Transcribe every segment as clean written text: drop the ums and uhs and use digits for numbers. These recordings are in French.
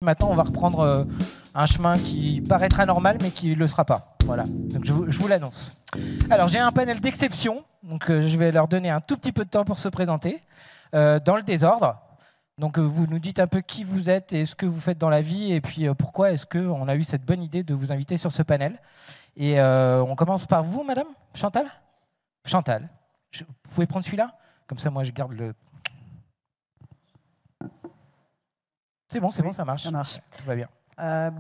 Maintenant, on va reprendre un chemin qui paraîtra normal, mais qui ne le sera pas. Voilà, donc je vous l'annonce. Alors, j'ai un panel d'exception, donc je vais leur donner un tout petit peu de temps pour se présenter, dans le désordre. Donc, vous nous dites un peu qui vous êtes et ce que vous faites dans la vie, et puis pourquoi est-ce qu'on a eu cette bonne idée de vous inviter sur ce panel. Et on commence par vous, madame Chantal. Chantal, vous pouvez prendre celui-là? Comme ça, moi, je garde le... C'est bon, ça marche. Ça marche. Tout va bien.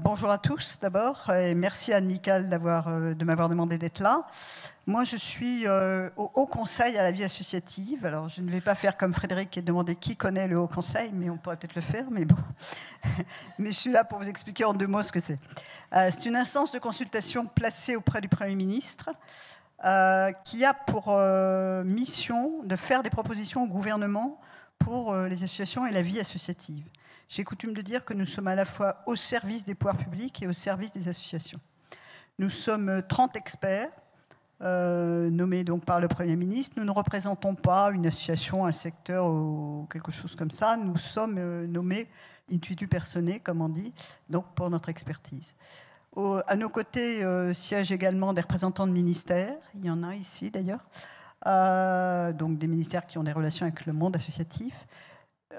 Bonjour à tous d'abord, et merci Anne-Micale de m'avoir demandé d'être là. Moi, je suis au Haut Conseil à la vie associative. Alors, je ne vais pas faire comme Frédéric et demander qui connaît le Haut Conseil, mais on pourrait peut-être le faire, mais bon. Mais je suis là pour vous expliquer en 2 mots ce que c'est. C'est une instance de consultation placée auprès du Premier ministre qui a pour mission de faire des propositions au gouvernement pour les associations et la vie associative. J'ai coutume de dire que nous sommes à la fois au service des pouvoirs publics et au service des associations. Nous sommes 30 experts, nommés donc par le Premier ministre. Nous ne représentons pas une association, un secteur ou quelque chose comme ça. Nous sommes nommés intuitu personae, comme on dit, donc pour notre expertise. À nos côtés siègent également des représentants de ministères. Il y en a ici d'ailleurs. Donc des ministères qui ont des relations avec le monde associatif.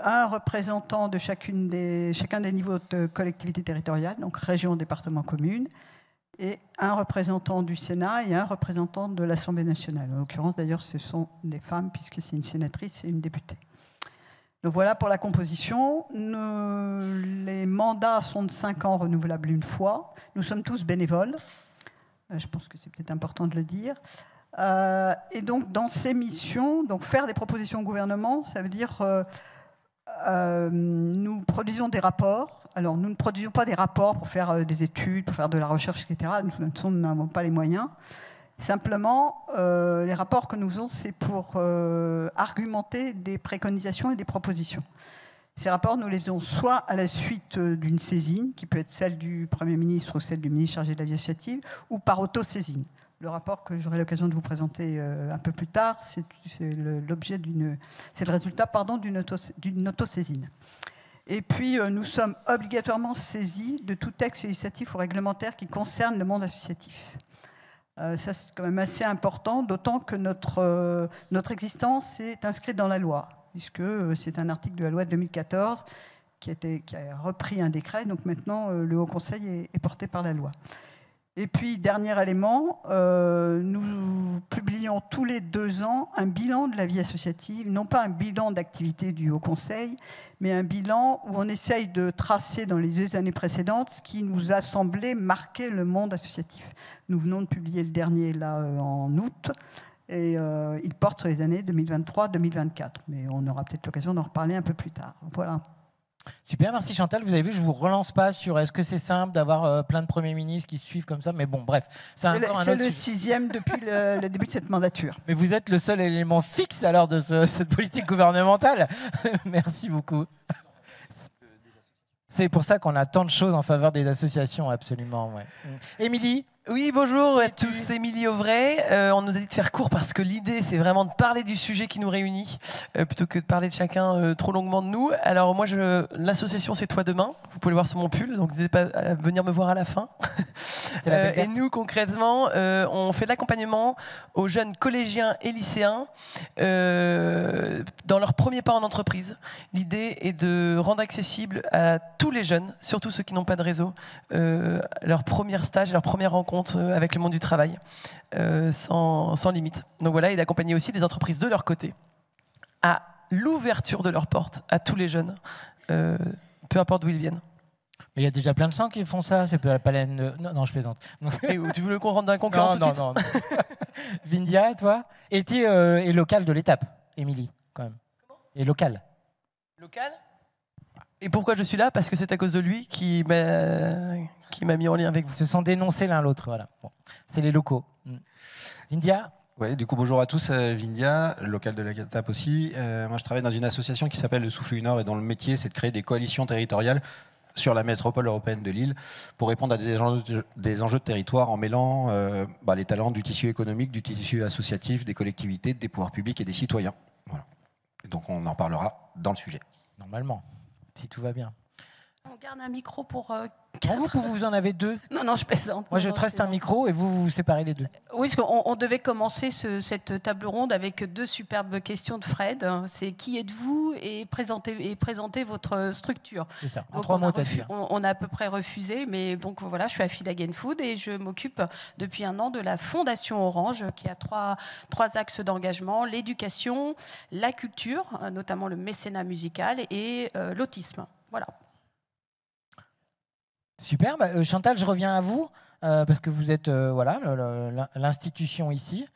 Un représentant de chacun des niveaux de collectivité territoriale, donc région, département, commune, et un représentant du Sénat et un représentant de l'Assemblée nationale. En l'occurrence, d'ailleurs, ce sont des femmes, puisque c'est une sénatrice et une députée. Donc voilà pour la composition. Les mandats sont de 5 ans renouvelables une fois. Nous sommes tous bénévoles. Je pense que c'est peut-être important de le dire. Et donc, dans ces missions, donc faire des propositions au gouvernement, ça veut dire... nous produisons des rapports. Alors, nous ne produisons pas des rapports pour faire des études, pour faire de la recherche, etc. Nous n'avons pas les moyens. Simplement, les rapports que nous faisons, c'est pour argumenter des préconisations et des propositions. Ces rapports, nous les faisons soit à la suite d'une saisine, qui peut être celle du Premier ministre ou celle du ministre chargé de la vie associative, ou par auto-saisine. Le rapport que j'aurai l'occasion de vous présenter un peu plus tard, c'est le résultat d'une autosaisine. Et puis, nous sommes obligatoirement saisis de tout texte législatif ou réglementaire qui concerne le monde associatif. Ça, c'est quand même assez important, d'autant que notre existence est inscrite dans la loi, puisque c'est un article de la loi de 2014 qui a repris un décret. Donc maintenant, le Haut Conseil est porté par la loi. Et puis, dernier élément, nous publions tous les 2 ans un bilan de la vie associative, non pas un bilan d'activité du Haut Conseil, mais un bilan où on essaye de tracer dans les 2 années précédentes ce qui nous a semblé marquer le monde associatif. Nous venons de publier le dernier là en août, et il porte sur les années 2023-2024. Mais on aura peut-être l'occasion d'en reparler un peu plus tard. Voilà. Super, merci Chantal. Vous avez vu, je ne vous relance pas sur est-ce que c'est simple d'avoir plein de premiers ministres qui se suivent comme ça, mais bon, bref. C'est le 6e depuis le début de cette mandature. Mais vous êtes le seul élément fixe alors de cette politique gouvernementale. Merci beaucoup. C'est pour ça qu'on a tant de choses en faveur des associations, absolument. Ouais. Émilie ? Oui, bonjour à tous, Émilie Auvray. On nous a dit de faire court parce que l'idée, c'est vraiment de parler du sujet qui nous réunit, plutôt que de parler de chacun trop longuement de nous. Alors moi, l'association, c'est Toi Demain. Vous pouvez le voir sur mon pull, donc n'hésitez pas à venir me voir à la fin. Et nous, concrètement, on fait de l'accompagnement aux jeunes collégiens et lycéens dans leur premier pas en entreprise. L'idée est de rendre accessible à tous les jeunes, surtout ceux qui n'ont pas de réseau, leur premier stage, leur première rencontre avec le monde du travail, sans limite. Donc voilà, et d'accompagner aussi les entreprises de leur côté à l'ouverture de leurs portes à tous les jeunes, peu importe d'où ils viennent. Mais il y a déjà plein de gens qui font ça, c'est pas la Non, je plaisante. Tu veux qu'on rentre dans la concurrence tout de suite ? Non. Vindia, toi ? Et tu es local de l'étape, Émilie, quand même. Et local. Local ? Et pourquoi je suis là ? Parce que c'est à cause de lui qui m'a mis en lien avec vous. Ils se sont dénoncés l'un l'autre, voilà. Bon. C'est les locaux. Vindia ? Ouais, du coup, bonjour à tous, Vindia, local de la CATAP aussi. Moi, je travaille dans une association qui s'appelle le Souffle du Nord et dont le métier, c'est de créer des coalitions territoriales sur la métropole européenne de Lille pour répondre à des enjeux de territoire en mêlant les talents du tissu économique, du tissu associatif, des collectivités, des pouvoirs publics et des citoyens. Voilà. Et donc, on en parlera dans le sujet. Normalement, si tout va bien. On garde un micro pour Non, vous en avez 2. Non, je plaisante. Moi, je truste un micro et vous séparez les 2. Oui, parce qu'on devait commencer cette table ronde avec 2 superbes questions de Fred. C'est qui êtes-vous et présentez votre structure. C'est ça, en Donc 3 mots, t'as dit. on a à peu près refusé, mais donc voilà, je suis à Feed Again Food et je m'occupe depuis un an de la Fondation Orange qui a trois axes d'engagement, l'éducation, la culture, notamment le mécénat musical et l'autisme. Voilà. Super. Chantal, je reviens à vous, parce que vous êtes l'institution ici.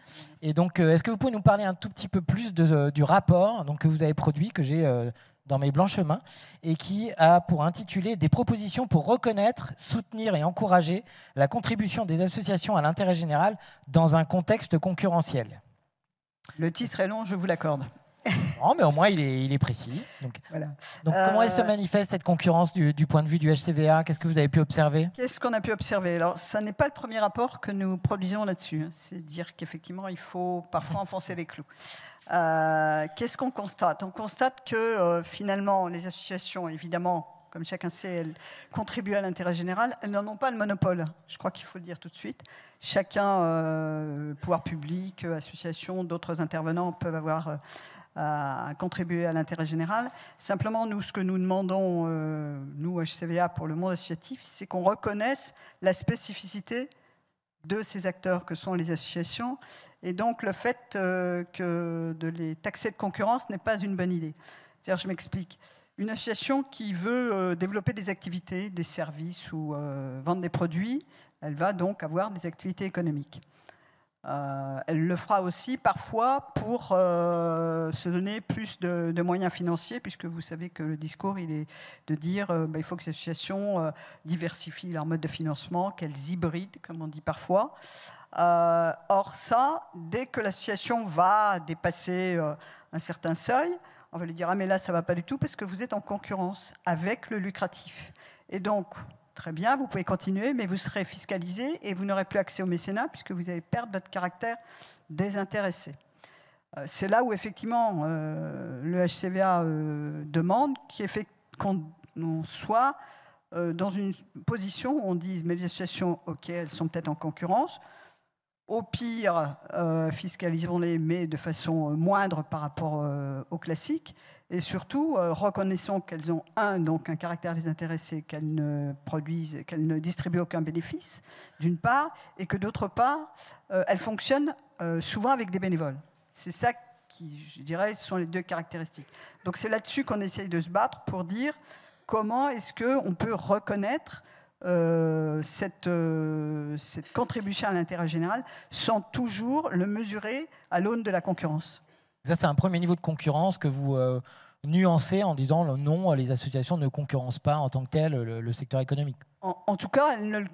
Et donc, est-ce que vous pouvez nous parler un tout petit peu plus du rapport que vous avez produit, que j'ai dans mes blancs chemins, et qui a pour intitulé « Des propositions pour reconnaître, soutenir et encourager la contribution des associations à l'intérêt général dans un contexte concurrentiel ». Le titre est long, je vous l'accorde. Non, mais au moins, il est précis. Donc, voilà. Comment elle se manifeste, cette concurrence, du point de vue du HCVA? Qu'est-ce que vous avez pu observer? Qu'est-ce qu'on a pu observer? Alors, ça n'est pas le premier rapport que nous produisons là-dessus. C'est dire qu'effectivement, il faut parfois enfoncer les clous. Qu'est-ce qu'on constate? On constate que finalement, les associations, évidemment, comme chacun sait, elles contribuent à l'intérêt général. Elles n'en ont pas le monopole. Je crois qu'il faut le dire tout de suite. Chacun, pouvoir public, association, d'autres intervenants peuvent avoir à contribuer à l'intérêt général. Simplement, nous, ce que nous demandons, nous, HCVA, pour le monde associatif, c'est qu'on reconnaisse la spécificité de ces acteurs que sont les associations. Et donc, le fait que de les taxer de concurrence n'est pas une bonne idée. C'est-à-dire, je m'explique. Une association qui veut développer des activités, des services ou vendre des produits, elle va donc avoir des activités économiques. Elle le fera aussi parfois pour se donner plus de moyens financiers, puisque vous savez que le discours, il est de dire il faut que ces associations diversifient leur mode de financement, qu'elles hybrident, comme on dit parfois. Or ça, dès que l'association va dépasser un certain seuil, on va lui dire « Ah mais là, ça ne va pas du tout parce que vous êtes en concurrence avec le lucratif. » Et donc, très bien, vous pouvez continuer, mais vous serez fiscalisé et vous n'aurez plus accès au mécénat puisque vous allez perdre votre caractère désintéressé. C'est là où, effectivement, le HCVA demande qu'on soit dans une position où on dise « Mais les associations, ok, elles sont peut-être en concurrence. Au pire, fiscalisons-les, mais de façon moindre par rapport au classique. Et surtout, reconnaissons qu'elles ont donc un caractère désintéressé, qu'elles ne produisent, qu'elles ne distribuent aucun bénéfice, d'une part, et que d'autre part, elles fonctionnent souvent avec des bénévoles. C'est ça qui, je dirais, sont les 2 caractéristiques. Donc c'est là-dessus qu'on essaye de se battre pour dire comment est-ce qu'on peut reconnaître cette contribution à l'intérêt général sans toujours le mesurer à l'aune de la concurrence. Ça, c'est un premier niveau de concurrence que vous nuancez en disant non, les associations ne concurrencent pas en tant que telles le secteur économique. En tout cas, elles ne le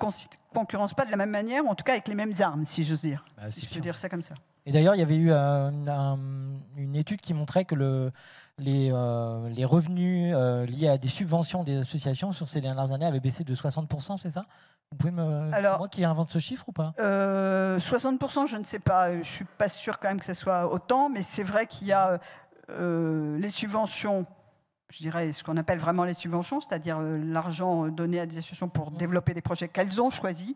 concurrencent pas de la même manière, ou en tout cas avec les mêmes armes, si j'ose dire. Si je peux dire ça comme ça. Et d'ailleurs, il y avait eu une étude qui montrait que les revenus liés à des subventions des associations sur ces dernières années avaient baissé de 60%, c'est ça? Vous pouvez c'est moi qui invente ce chiffre ou pas? 60%, je ne sais pas. Je ne suis pas sûr quand même que ce soit autant, mais c'est vrai qu'il y a les subventions, je dirais ce qu'on appelle vraiment les subventions, c'est-à-dire l'argent donné à des associations pour développer des projets qu'elles ont choisis,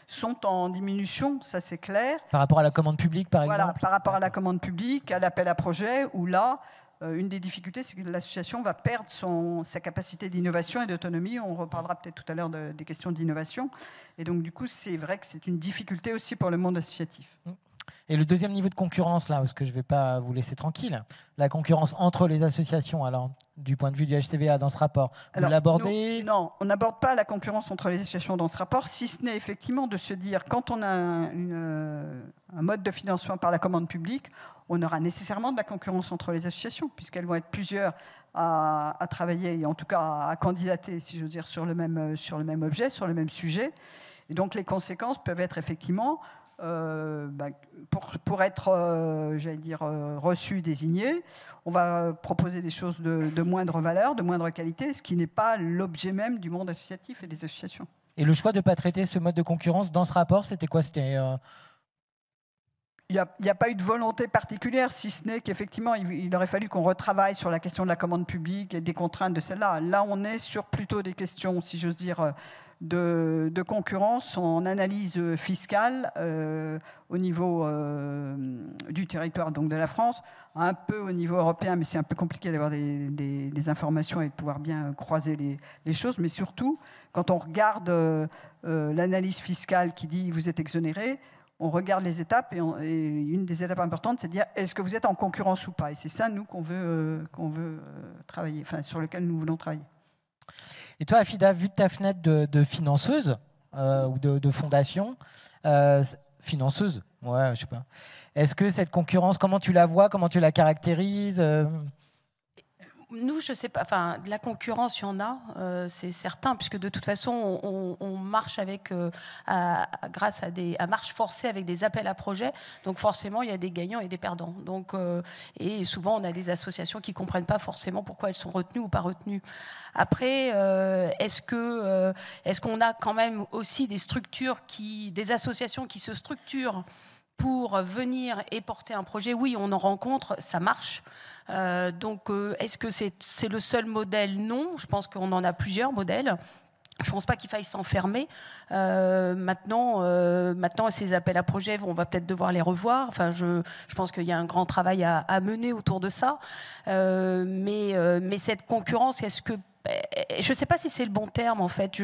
sont en diminution, ça c'est clair. Par rapport à la commande publique, par exemple? Voilà, par rapport à la commande publique, à l'appel à projet, où là, une des difficultés, c'est que l'association va perdre sa capacité d'innovation et d'autonomie. On reparlera peut-être tout à l'heure des questions d'innovation. Et donc, du coup, c'est vrai que c'est une difficulté aussi pour le monde associatif. Et le deuxième niveau de concurrence, là, parce que je ne vais pas vous laisser tranquille, la concurrence entre les associations, alors, du point de vue du HCVA dans ce rapport, vous l'abordez? Non, on n'aborde pas la concurrence entre les associations dans ce rapport, si ce n'est effectivement de se dire, quand on a un mode de financement par la commande publique, on aura nécessairement de la concurrence entre les associations, puisqu'elles vont être plusieurs à travailler, et en tout cas à candidater, si je veux dire, sur le même objet, sur le même sujet. Et donc les conséquences peuvent être effectivement... pour être, j'allais dire, reçu, désigné, on va proposer des choses de moindre valeur, de moindre qualité, ce qui n'est pas l'objet même du monde associatif et des associations. Et le choix de ne pas traiter ce mode de concurrence dans ce rapport, c'était quoi? C'était Il n'y a pas eu de volonté particulière, si ce n'est qu'effectivement, il aurait fallu qu'on retravaille sur la question de la commande publique et des contraintes de celle-là. Là, on est sur plutôt des questions, si j'ose dire, de concurrence en analyse fiscale au niveau du territoire, donc de la France, un peu au niveau européen, mais c'est un peu compliqué d'avoir des informations et de pouvoir bien croiser les choses. Mais surtout, quand on regarde l'analyse fiscale qui dit « vous êtes exonéré », on regarde les étapes et une des étapes importantes, c'est de dire est-ce que vous êtes en concurrence ou pas. Et c'est ça, nous, qu'on veut travailler, enfin, sur lequel nous voulons travailler. Et toi, Afida, vu de ta fenêtre de financeuse ou de fondation, financeuse, ouais, je sais pas. Est-ce que cette concurrence, comment tu la vois, comment tu la caractérises Nous, je sais pas. Enfin, de la concurrence, il y en a, c'est certain, puisque de toute façon, on marche avec, grâce à marche forcée avec des appels à projets. Donc, forcément, il y a des gagnants et des perdants. Donc, et souvent, on a des associations qui comprennent pas forcément pourquoi elles sont retenues ou pas retenues. Après, est-ce qu'on a quand même aussi des structures des associations qui se structurent pour venir et porter un projet? Oui, on en rencontre, ça marche. Donc, est-ce que c'est le seul modèle? Non, je pense qu'on en a plusieurs modèles. Je ne pense pas qu'il faille s'enfermer. Maintenant, ces appels à projets, on va peut-être devoir les revoir. Enfin, je pense qu'il y a un grand travail à mener autour de ça. Mais cette concurrence, est-ce que je ne sais pas si c'est le bon terme, en fait.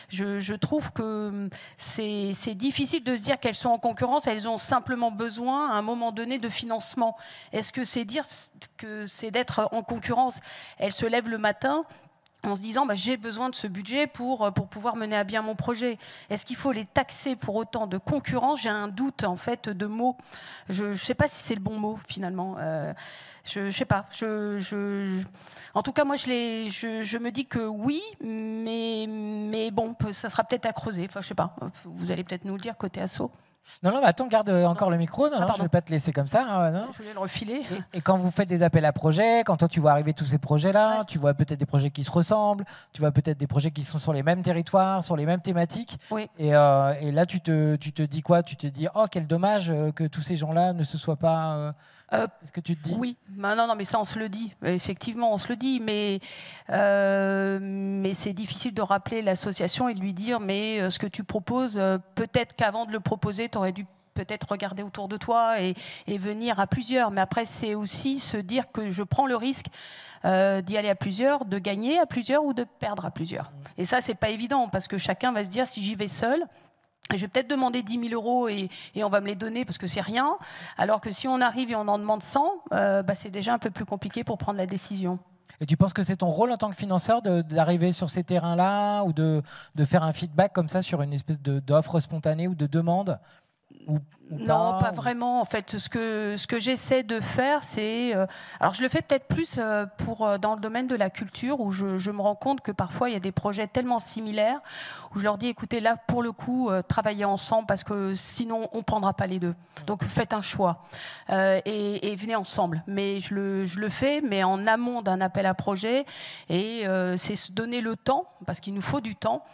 Je trouve que c'est difficile de se dire qu'elles sont en concurrence. Elles ont simplement besoin, à un moment donné, de financement. Est-ce que c'est dire que c'est d'être en concurrence? Elles se lèvent le matin en se disant j'ai besoin de ce budget pour pouvoir mener à bien mon projet. Est-ce qu'il faut les taxer pour autant de concurrence? J'ai un doute, en fait, de mots. Je ne sais pas si c'est le bon mot, finalement. Je ne sais pas. En tout cas, moi, je me dis que oui, mais bon, ça sera peut-être à creuser. Enfin, je ne sais pas. Vous allez peut-être nous le dire côté asso. Non, mais attends, garde encore le micro. Non, je ne vais pas te laisser comme ça. Hein, non. Je voulais le refiler. Et quand vous faites des appels à projets, quand toi tu vois arriver tous ces projets-là, tu vois peut-être des projets qui se ressemblent, tu vois peut-être des projets qui sont sur les mêmes territoires, sur les mêmes thématiques. Oui. Et là, tu te dis quoi? Tu te dis, oh, quel dommage que tous ces gens-là ne se soient pas... Est-ce que tu te dis? Oui, non, mais ça on se le dit, effectivement on se le dit, mais c'est difficile de rappeler l'association et de lui dire mais ce que tu proposes, peut-être qu'avant de le proposer, tu aurais dû peut-être regarder autour de toi et venir à plusieurs. Mais après c'est aussi se dire que je prends le risque d'y aller à plusieurs, de gagner à plusieurs ou de perdre à plusieurs. Et ça c'est pas évident parce que chacun va se dire si j'y vais seul, je vais peut-être demander 10 000 € et on va me les donner parce que c'est rien. Alors que si on arrive et on en demande 100, c'est déjà un peu plus compliqué pour prendre la décision. Et tu penses que c'est ton rôle en tant que financeur d'arriver sur ces terrains-là ou de faire un feedback comme ça sur une espèce d'offre spontanée ou de demande? Non, pas vraiment. En fait, ce que j'essaie de faire, c'est... alors, je le fais peut-être plus dans le domaine de la culture, où je me rends compte que parfois, il y a des projets tellement similaires, où je leur dis, écoutez, là, pour le coup, travaillez ensemble, parce que sinon, on ne prendra pas les deux. Donc, faites un choix et venez ensemble. Mais je le fais, mais en amont d'un appel à projet, et c'est se donner le temps, parce qu'il nous faut du temps.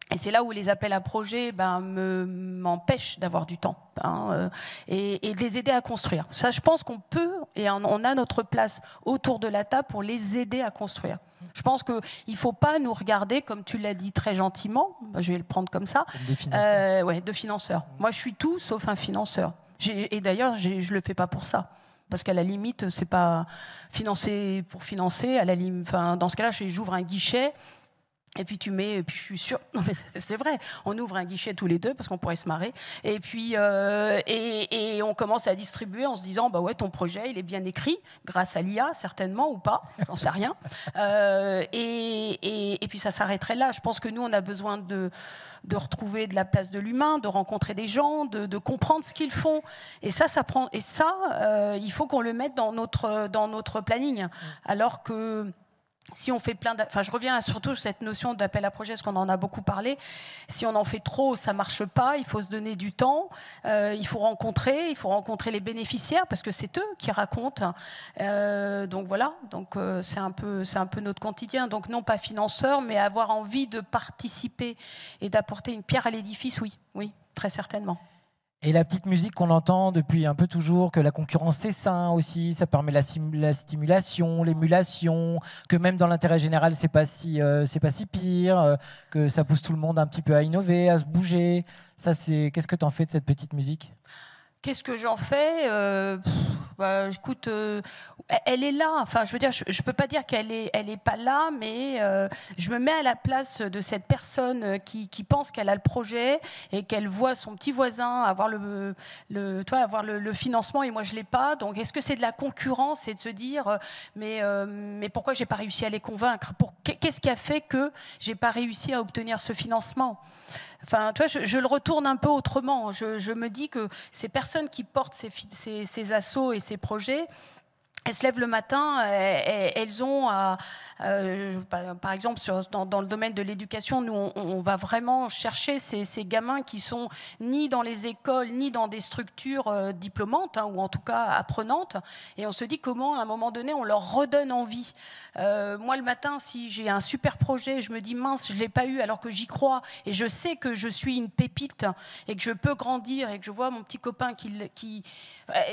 Et c'est là où les appels à projets m'empêchent d'avoir du temps et de les aider à construire. Ça, je pense qu'on peut, et on a notre place autour de la table pour les aider à construire. Je pense qu'il ne faut pas nous regarder, comme tu l'as dit très gentiment, je vais le prendre comme ça, de financeurs. Moi, je suis tout sauf un financeur. Et d'ailleurs, je ne le fais pas pour ça. Parce qu'à la limite, ce n'est pas financer pour financer. Dans ce cas-là, j'ouvre un guichet. Et puis et puis je suis sûre, non mais c'est vrai, on ouvre un guichet tous les deux parce qu'on pourrait se marrer. Et puis et on commence à distribuer en se disant bah ouais ton projet il est bien écrit grâce à l'IA certainement ou pas, j'en sais rien. Et puis ça s'arrêterait là. Je pense que nous on a besoin de retrouver de la place de l'humain, de rencontrer des gens, de comprendre ce qu'ils font. Et ça prend. Et ça, il faut qu'on le mette dans notre planning. Alors que si on fait je reviens surtout sur cette notion d'appel à projet, parce qu'on en a beaucoup parlé. Si on en fait trop, ça marche pas. Il faut se donner du temps. Il faut rencontrer les bénéficiaires parce que c'est eux qui racontent. Donc voilà. Donc c'est un peu notre quotidien. Donc non pas financeur, mais avoir envie de participer et d'apporter une pierre à l'édifice. Oui, très certainement. Et la petite musique qu'on entend depuis un peu toujours, que la concurrence c'est sain aussi, ça permet la stimulation, l'émulation, que même dans l'intérêt général c'est pas si pire, que ça pousse tout le monde un petit peu à innover, à se bouger. Ça c'est, qu'est-ce que tu en fais de cette petite musique? Qu'est-ce que j'en fais? Écoute, elle est là. Enfin, je veux dire, je peux pas dire qu'elle est pas là, mais je me mets à la place de cette personne qui pense qu'elle a le projet et qu'elle voit son petit voisin avoir avoir le financement et moi je l'ai pas. Donc, est-ce que c'est de la concurrence et de se dire, mais pourquoi j'ai pas réussi à les convaincre? Qu'est-ce qui a fait que j'ai pas réussi à obtenir ce financement? Enfin, tu vois, je le retourne un peu autrement. Je me dis que ces personnes qui portent ces assos et ces projets, elles se lèvent le matin, elles ont, par exemple, dans le domaine de l'éducation, nous, on va vraiment chercher ces gamins qui sont ni dans les écoles, ni dans des structures diplômantes, hein, ou en tout cas apprenantes. Et on se dit comment, à un moment donné, on leur redonne envie. Moi, le matin, si j'ai un super projet, je me dis, mince, je ne l'ai pas eu alors que j'y crois. Et je sais que je suis une pépite et que je peux grandir et que je vois mon petit copain qui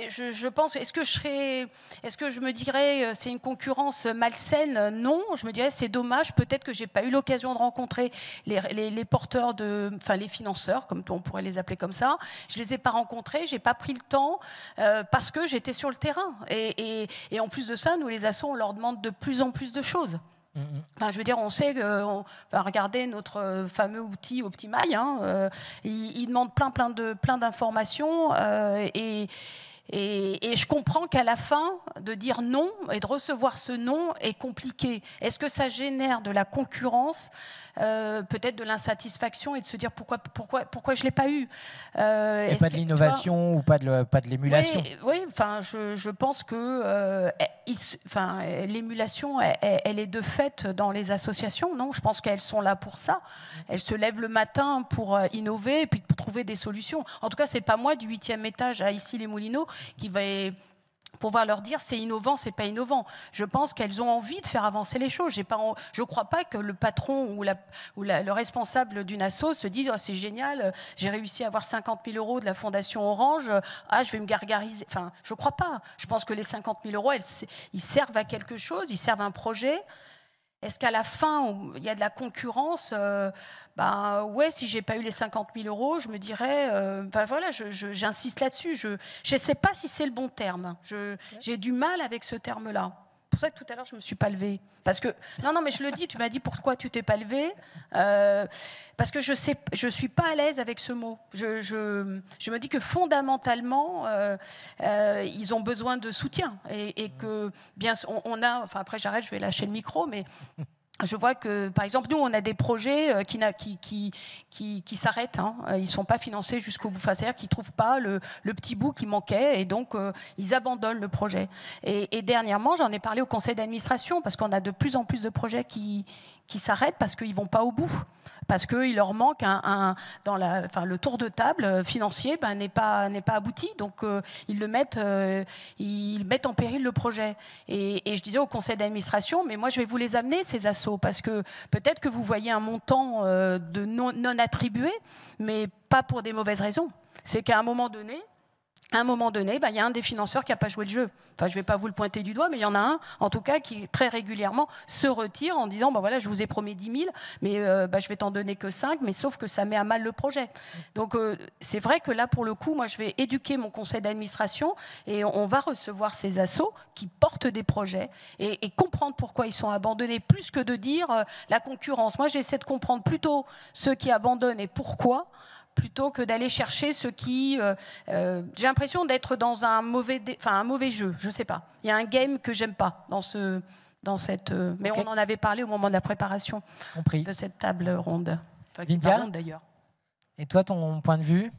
je pense, est-ce que je me dirais c'est une concurrence malsaine? Non, je me dirais c'est dommage, peut-être que j'ai pas eu l'occasion de rencontrer les porteurs enfin les financeurs, comme on pourrait les appeler comme ça. Je les ai pas rencontrés, j'ai pas pris le temps parce que j'étais sur le terrain. Et en plus de ça, nous les assos, on leur demande de plus en plus de choses. Enfin, je veux dire, on sait qu'on va regarder notre fameux outil Optimail. Hein, il demande plein d'informations et je comprends qu'à la fin, de dire non et de recevoir ce non est compliqué. Est-ce que ça génère de la concurrence, peut-être de l'insatisfaction et de se dire pourquoi je ne l'ai pas eu et pas de l'innovation ou pas de l'émulation? Oui, enfin, je pense que l'émulation, elle est de fait dans les associations. Non, je pense qu'elles sont là pour ça. Elles se lèvent le matin pour innover et puis pour trouver des solutions. En tout cas, ce n'est pas moi du 8e étage à Issy-les-Moulineaux qui va pouvoir leur dire c'est innovant, c'est pas innovant. Je pense qu'elles ont envie de faire avancer les choses. Je ne crois pas que le patron ou le responsable d'une asso se dise oh, c'est génial, j'ai réussi à avoir 50 000 € de la Fondation Orange, je vais me gargariser. Enfin, je ne crois pas. Je pense que les 50 000 €, ils servent à quelque chose, ils servent à un projet. Est-ce qu'à la fin, il y a de la concurrence? Ouais, si j'ai pas eu les 50 000 €, je me dirais, voilà, j'insiste là-dessus. Je ne sais pas si c'est le bon terme. J'ai du mal avec ce terme-là. C'est pour ça que tout à l'heure, je me suis pas levée. Parce que non, mais je le dis. Tu m'as dit pourquoi tu t'es pas levée. Parce que je suis pas à l'aise avec ce mot. Je me dis que fondamentalement, ils ont besoin de soutien et que bien, on a. Enfin après, j'arrête. Je vais lâcher le micro, mais. Je vois que, par exemple, nous, on a des projets qui s'arrêtent. Hein. Ils ne sont pas financés jusqu'au bout. Enfin, c'est-à-dire qu'ils ne trouvent pas le petit bout qui manquait et donc ils abandonnent le projet. Et dernièrement, j'en ai parlé au conseil d'administration parce qu'on a de plus en plus de projets qui s'arrêtent parce qu'ils ne vont pas au bout. Parce qu'il leur manque le tour de table financier n'est pas abouti. Donc, ils mettent en péril le projet. Et je disais au conseil d'administration, mais moi, je vais vous les amener, ces assos, parce que peut-être que vous voyez un montant de non attribué, mais pas pour des mauvaises raisons. C'est qu'à un moment donné, il y a un des financeurs qui n'a pas joué le jeu. Enfin, je ne vais pas vous le pointer du doigt, mais il y en a un, en tout cas, qui très régulièrement se retire en disant voilà, je vous ai promis 10 000, mais je vais t'en donner que 5, mais sauf que ça met à mal le projet. Donc, c'est vrai que là, pour le coup, moi, je vais éduquer mon conseil d'administration et on va recevoir ces assos qui portent des projets et comprendre pourquoi ils sont abandonnés, plus que de dire la concurrence. Moi, j'essaie de comprendre plutôt ceux qui abandonnent et pourquoi, plutôt que d'aller chercher ceux qui... j'ai l'impression d'être dans un mauvais jeu, je ne sais pas. Il y a un game que j'aime pas dans cette... mais okay. On en avait parlé au moment de la préparation de cette table ronde. Enfin, qui est pas ronde d'ailleurs. Et toi, ton point de vue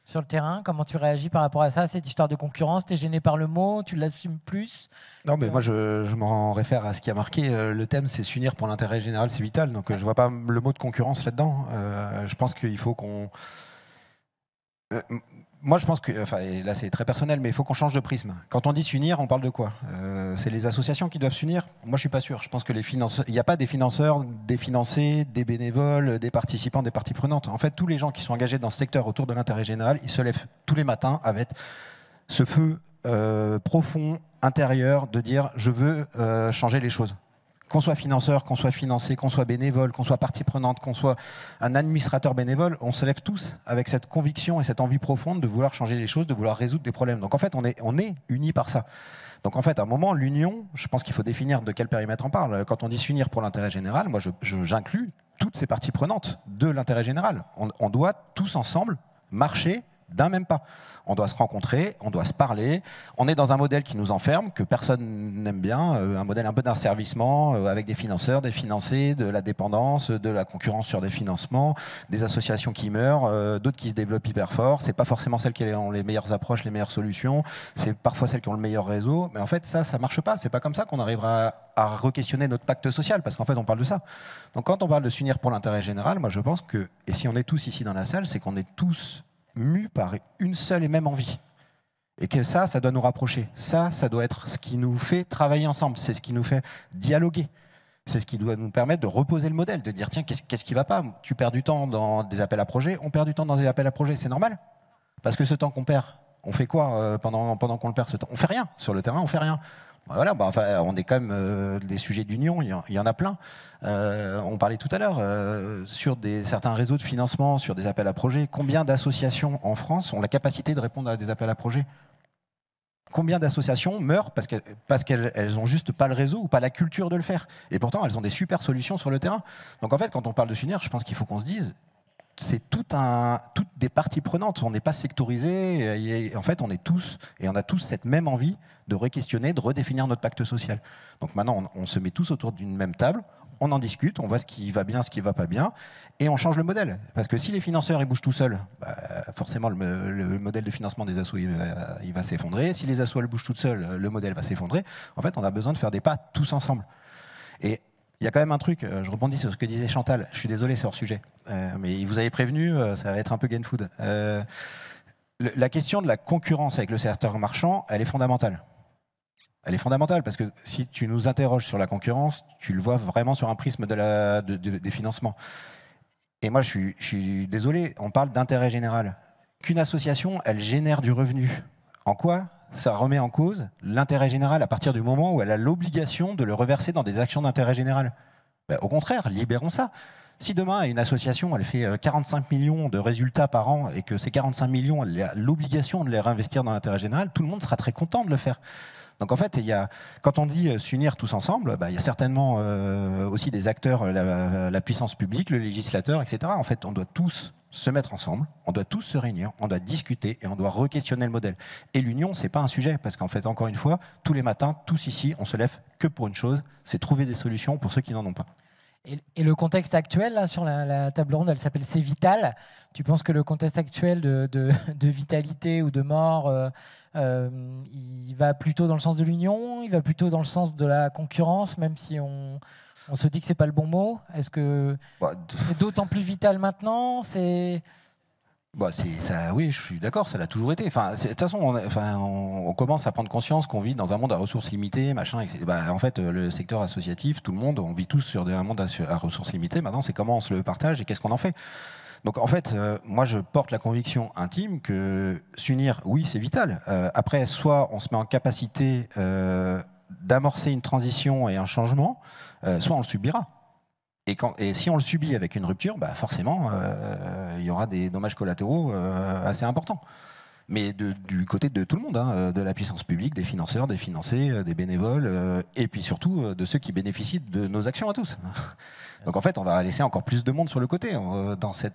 sur le terrain, comment tu réagis par rapport à ça, cette histoire de concurrence? Tu es gêné par le mot? Tu l'assumes plus? Non, mais moi, je m'en réfère à ce qui a marqué. Le thème, c'est s'unir pour l'intérêt général, c'est vital. Donc, je ne vois pas le mot de concurrence là-dedans. Je pense qu'il faut qu'on... Moi, je pense que, enfin, et là c'est très personnel, mais il faut qu'on change de prisme. Quand on dit s'unir, on parle de quoi? C'est les associations qui doivent s'unir? Moi, je suis pas sûr. Je pense que il n'y a pas des financeurs, des financés, des bénévoles, des participants, des parties prenantes. En fait, tous les gens qui sont engagés dans ce secteur autour de l'intérêt général, ils se lèvent tous les matins avec ce feu profond, intérieur, de dire je veux changer les choses. Qu'on soit financeur, qu'on soit financé, qu'on soit bénévole, qu'on soit partie prenante, qu'on soit un administrateur bénévole, on se lève tous avec cette conviction et cette envie profonde de vouloir changer les choses, de vouloir résoudre des problèmes. Donc en fait, on est unis par ça. Donc en fait, à un moment, l'union, je pense qu'il faut définir de quel périmètre on parle. Quand on dit s'unir pour l'intérêt général, moi j'inclus toutes ces parties prenantes de l'intérêt général. On doit tous ensemble marcher d'un même pas. On doit se rencontrer, on doit se parler. On est dans un modèle qui nous enferme, que personne n'aime bien, un modèle un peu d'asservissement, avec des financeurs, des financés, de la dépendance, de la concurrence sur des financements, des associations qui meurent, d'autres qui se développent hyper fort. C'est pas forcément celles qui ont les meilleures approches, les meilleures solutions. C'est parfois celles qui ont le meilleur réseau. Mais en fait, ça marche pas. C'est pas comme ça qu'on arrivera à re-questionner notre pacte social, parce qu'en fait, on parle de ça. Donc quand on parle de s'unir pour l'intérêt général, moi je pense que, et si on est tous ici dans la salle, c'est qu'on est tous mus par une seule et même envie. Et que ça doit nous rapprocher. Ça doit être ce qui nous fait travailler ensemble. C'est ce qui nous fait dialoguer. C'est ce qui doit nous permettre de reposer le modèle, de dire tiens, qu'est-ce qui ne va pas? Tu perds du temps dans des appels à projets, on perd du temps dans des appels à projets, c'est normal. Parce que ce temps qu'on perd, on fait quoi pendant qu'on le perd ce temps? On fait rien. Sur le terrain, on fait rien. Voilà, enfin, on est quand même des sujets d'union, il y en a plein. On parlait tout à l'heure sur certains réseaux de financement, sur des appels à projets. Combien d'associations en France ont la capacité de répondre à des appels à projets? Combien d'associations meurent parce qu'elles n'ont juste pas le réseau ou pas la culture de le faire? Et pourtant, elles ont des super solutions sur le terrain. Donc en fait, quand on parle de s'unir, je pense qu'il faut qu'on se dise c'est toutes des parties prenantes. On n'est pas sectorisé. En fait, on a tous cette même envie de re-questionner, de redéfinir notre pacte social. Donc maintenant, on se met tous autour d'une même table, on en discute, on voit ce qui va bien, ce qui ne va pas bien, et on change le modèle. Parce que si les financeurs ils bougent tout seuls, forcément le modèle de financement des assos il va s'effondrer. Si les assos elles bougent toutes seules, le modèle va s'effondrer. En fait, on a besoin de faire des pas tous ensemble. Et il y a quand même un truc, je rebondis sur ce que disait Chantal, je suis désolé, c'est hors sujet, mais vous avez prévenu, ça va être un peu gain food. La question de la concurrence avec le secteur marchand, elle est fondamentale. Elle est fondamentale parce que si tu nous interroges sur la concurrence, tu le vois vraiment sur un prisme des financements. Et moi, je suis désolé, on parle d'intérêt général. Qu'une association, elle génère du revenu. En quoi ça remet en cause l'intérêt général à partir du moment où elle a l'obligation de le reverser dans des actions d'intérêt général? Au contraire, libérons ça. Si demain, une association, elle fait 45 millions de résultats par an et que ces 45 millions, elle a l'obligation de les réinvestir dans l'intérêt général, tout le monde sera très content de le faire. Donc en fait, quand on dit s'unir tous ensemble, il y a certainement aussi des acteurs, la puissance publique, le législateur, etc. En fait, on doit tous se mettre ensemble, on doit tous se réunir, on doit discuter et on doit re-questionner le modèle. Et l'union, c'est pas un sujet, parce qu'en fait, encore une fois, tous les matins, tous ici, on se lève que pour une chose, c'est trouver des solutions pour ceux qui n'en ont pas. Et le contexte actuel, là, sur la table ronde, elle s'appelle C'est Vital. Tu penses que le contexte actuel de vitalité ou de mort, il va plutôt dans le sens de l'union, il va plutôt dans le sens de la concurrence, même si on se dit que c'est pas le bon mot? Est-ce que c'est d'autant plus vital maintenant? Oui, je suis d'accord, ça l'a toujours été. De toute façon, on commence à prendre conscience qu'on vit dans un monde à ressources limitées, machin, etc. En fait, le secteur associatif, tout le monde, on vit tous sur un monde à ressources limitées. Maintenant, c'est comment on se le partage et qu'est-ce qu'on en fait. Donc, en fait, moi, je porte la conviction intime que s'unir, oui, c'est vital. Après, soit on se met en capacité d'amorcer une transition et un changement, soit on le subira. Et si on le subit avec une rupture, forcément, il y aura des dommages collatéraux assez importants. Mais du côté de tout le monde, de la puissance publique, des financeurs, des financés, des bénévoles, et puis surtout de ceux qui bénéficient de nos actions à tous. Donc en fait, on va laisser encore plus de monde sur le côté dans cette...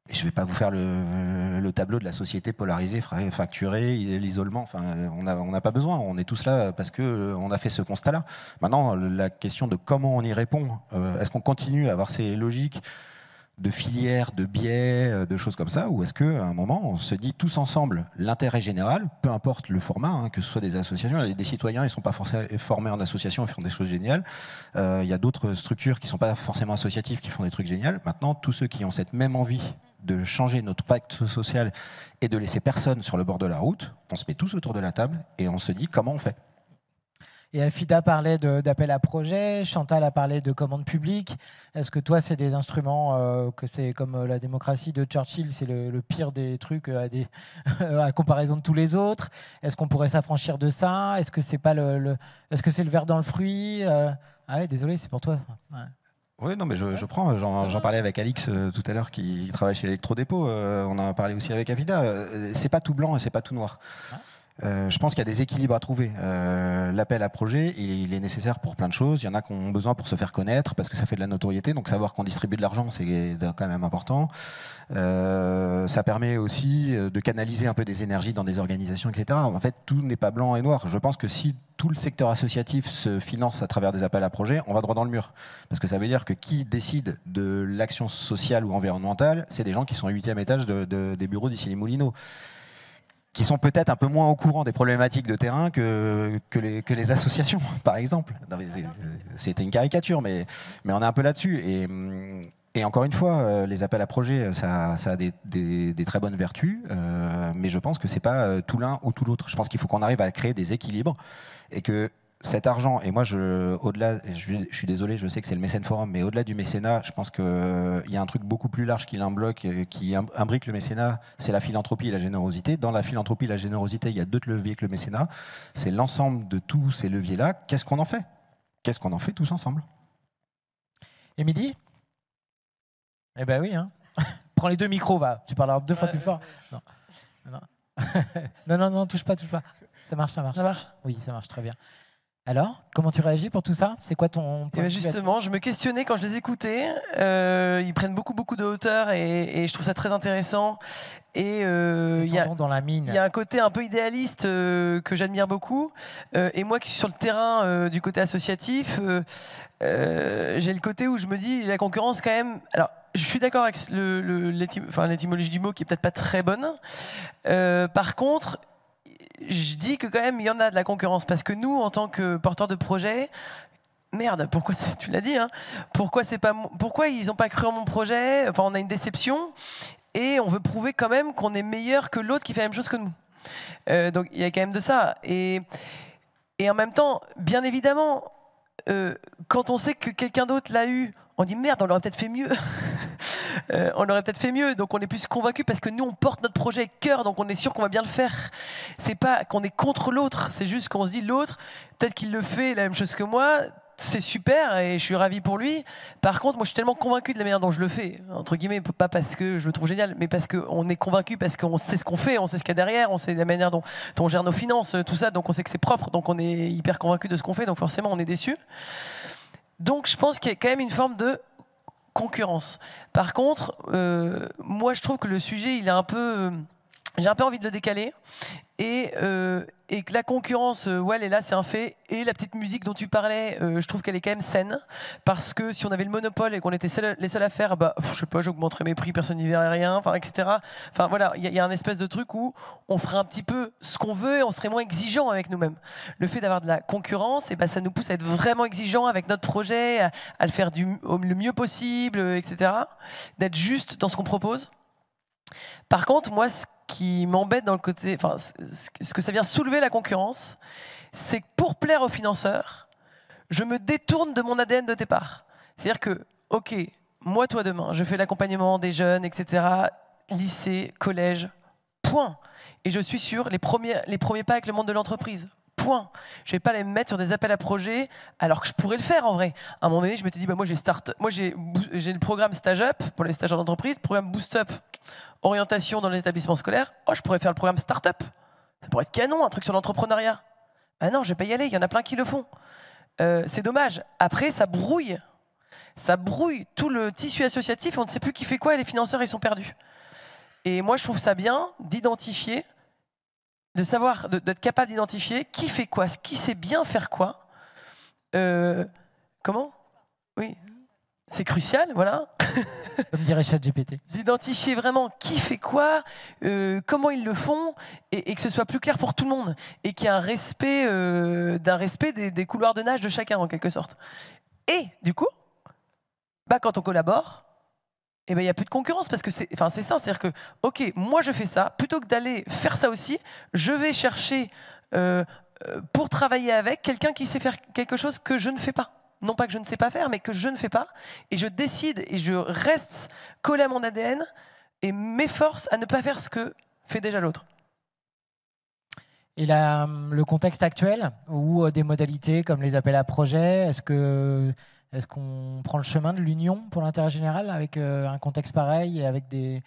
Et je ne vais pas vous faire le tableau de la société polarisée, fracturée, l'isolement. On n'a pas besoin. On est tous là parce qu'on a fait ce constat-là. Maintenant, la question de comment on y répond, est-ce qu'on continue à avoir ces logiques de filières, de biais, de choses comme ça, ou est-ce qu'à un moment, on se dit tous ensemble l'intérêt général, peu importe le format, que ce soit des associations, des citoyens, ils ne sont pas forcément formés en association, ils font des choses géniales. Il y a d'autres structures qui ne sont pas forcément associatives, qui font des trucs géniaux. Maintenant, tous ceux qui ont cette même envie de changer notre pacte social et de laisser personne sur le bord de la route, on se met tous autour de la table et on se dit comment on fait. Et Afida parlait d'appel à projet, Chantal a parlé de commande publique. Est-ce que toi, c'est des instruments que c'est comme la démocratie de Churchill, c'est le pire des trucs à comparaison de tous les autres? Est-ce qu'on pourrait s'affranchir de ça? Est-ce que c'est pas est-ce que c'est le verre dans le fruit? Ah ouais, désolé, c'est pour toi. Ouais. Oui, non, mais je prends. J'en parlais avec Alix tout à l'heure qui travaille chez Electrodépôt. On en a parlé aussi avec Afida. C'est pas tout blanc et c'est pas tout noir. Je pense qu'il y a des équilibres à trouver. L'appel à projet, il est nécessaire pour plein de choses. Il y en a qui ont besoin pour se faire connaître, parce que ça fait de la notoriété. Donc savoir qu'on distribue de l'argent, c'est quand même important. Ça permet aussi de canaliser un peu des énergies dans des organisations, etc. En fait, tout n'est pas blanc et noir. Je pense que si tout le secteur associatif se finance à travers des appels à projets, on va droit dans le mur. Parce que ça veut dire que qui décide de l'action sociale ou environnementale, c'est des gens qui sont au 8e étage des bureaux d'Issy-les-Moulineaux, qui sont peut-être un peu moins au courant des problématiques de terrain que les associations, par exemple. C'était une caricature, mais on est un peu là-dessus. Et encore une fois, les appels à projets, ça a des très bonnes vertus, mais je pense que ce n'est pas tout l'un ou tout l'autre. Je pense qu'il faut qu'on arrive à créer des équilibres et que cet argent, et moi, au-delà, je suis désolé, je sais que c'est le mécène forum, mais au-delà du mécénat, je pense qu'il y a un truc beaucoup plus large qui imbrique le mécénat, c'est la philanthropie et la générosité. Dans la philanthropie et la générosité, il y a d'autres leviers que le mécénat. C'est l'ensemble de tous ces leviers-là. Qu'est-ce qu'on en fait? Qu'est-ce qu'on en fait tous ensemble? Émilie? Eh ben oui, hein. Prends les deux micros, va. Tu parles 2 fois plus fort. Non. non, touche pas. Ça marche. Ça marche? Oui, ça marche très bien. Alors, comment tu réagis pour tout ça? C'est quoi ton point de vue? Justement, je me questionnais quand je les écoutais. Ils prennent beaucoup de hauteur et je trouve ça très intéressant. Et il y a un côté un peu idéaliste que j'admire beaucoup. Et moi qui suis sur le terrain du côté associatif, j'ai le côté où je me dis la concurrence quand même. Alors, je suis d'accord avec l'étymologie du mot qui est peut-être pas très bonne. Par contre, je dis que quand même il y en a de la concurrence parce que nous, en tant que porteurs de projet, merde, pourquoi tu l'as dit, hein, pourquoi ils n'ont pas cru en mon projet? Enfin, on a une déception et on veut prouver quand même qu'on est meilleur que l'autre qui fait la même chose que nous. Donc il y a quand même de ça. Et en même temps, bien évidemment, quand on sait que quelqu'un d'autre l'a eu, on dit merde, on l'aurait peut-être fait mieux. On l'aurait peut-être fait mieux, donc on est plus convaincu parce que nous on porte notre projet avec cœur, donc on est sûr qu'on va bien le faire. C'est pas qu'on est contre l'autre, c'est juste qu'on se dit l'autre, peut-être qu'il le fait la même chose que moi, c'est super et je suis ravi pour lui. Par contre, moi je suis tellement convaincu de la manière dont je le fais, entre guillemets, pas parce que je le trouve génial, mais parce qu'on est convaincu, parce qu'on sait ce qu'on fait, on sait ce qu'il y a derrière, on sait la manière dont on gère nos finances, tout ça, donc on sait que c'est propre, donc on est hyper convaincu de ce qu'on fait, donc forcément on est déçu. Donc je pense qu'il y a quand même une forme de concurrence. Par contre, moi je trouve que le sujet, il est un peu... j'ai un peu envie de le décaler et que la concurrence, ouais, elle est là, c'est un fait. Et la petite musique dont tu parlais, je trouve qu'elle est quand même saine parce que si on avait le monopole et qu'on était les seuls à faire, bah, je sais pas, j'augmenterais mes prix, personne n'y verrait rien, enfin, etc. Enfin voilà, il y a un espèce de truc où on ferait un petit peu ce qu'on veut et on serait moins exigeant avec nous-mêmes. Le fait d'avoir de la concurrence, et bah, ça nous pousse à être vraiment exigeant avec notre projet, à le faire le mieux possible, etc. D'être juste dans ce qu'on propose. Par contre, moi, ce qui m'embête dans le côté, enfin, ce que ça vient soulever la concurrence, c'est que pour plaire aux financeurs, je me détourne de mon ADN de départ. C'est-à-dire que, ok, moi, toi, demain, je fais l'accompagnement des jeunes, etc., lycée, collège, point. Et je suis sur les premiers pas avec le monde de l'entreprise. Point. Je ne vais pas les mettre sur des appels à projets alors que je pourrais le faire en vrai. À un moment donné, je m'étais dit, bah, moi j'ai le programme Stage Up pour les stagiaires d'entreprise, programme Boost Up, orientation dans les établissements scolaires. Oh, je pourrais faire le programme Startup. Ça pourrait être canon, un truc sur l'entrepreneuriat. Ah non, je ne vais pas y aller, il y en a plein qui le font. C'est dommage. Après, ça brouille tout le tissu associatif et on ne sait plus qui fait quoi et les financeurs, ils sont perdus. Et moi, je trouve ça bien d'identifier, de savoir, d'être capable d'identifier qui fait quoi, qui sait bien faire quoi. Comment? Oui, c'est crucial, voilà. Comme dirait ChatGPT. D'identifier vraiment qui fait quoi, comment ils le font, et que ce soit plus clair pour tout le monde, et qu'il y ait un respect, des couloirs de nage de chacun, en quelque sorte. Et du coup, bah, quand on collabore, eh ben, il n'y a plus de concurrence parce que c'est ça, c'est-à-dire que, ok, moi je fais ça, plutôt que d'aller faire ça aussi, je vais chercher pour travailler avec quelqu'un qui sait faire quelque chose que je ne fais pas. Non pas que je ne sais pas faire, mais que je ne fais pas. Et je décide et je reste collé à mon ADN et m'efforce à ne pas faire ce que fait déjà l'autre. Et le contexte actuel, ou des modalités comme les appels à projets, est-ce qu'on prend le chemin de l'union pour l'intérêt général avec un contexte pareil et avec des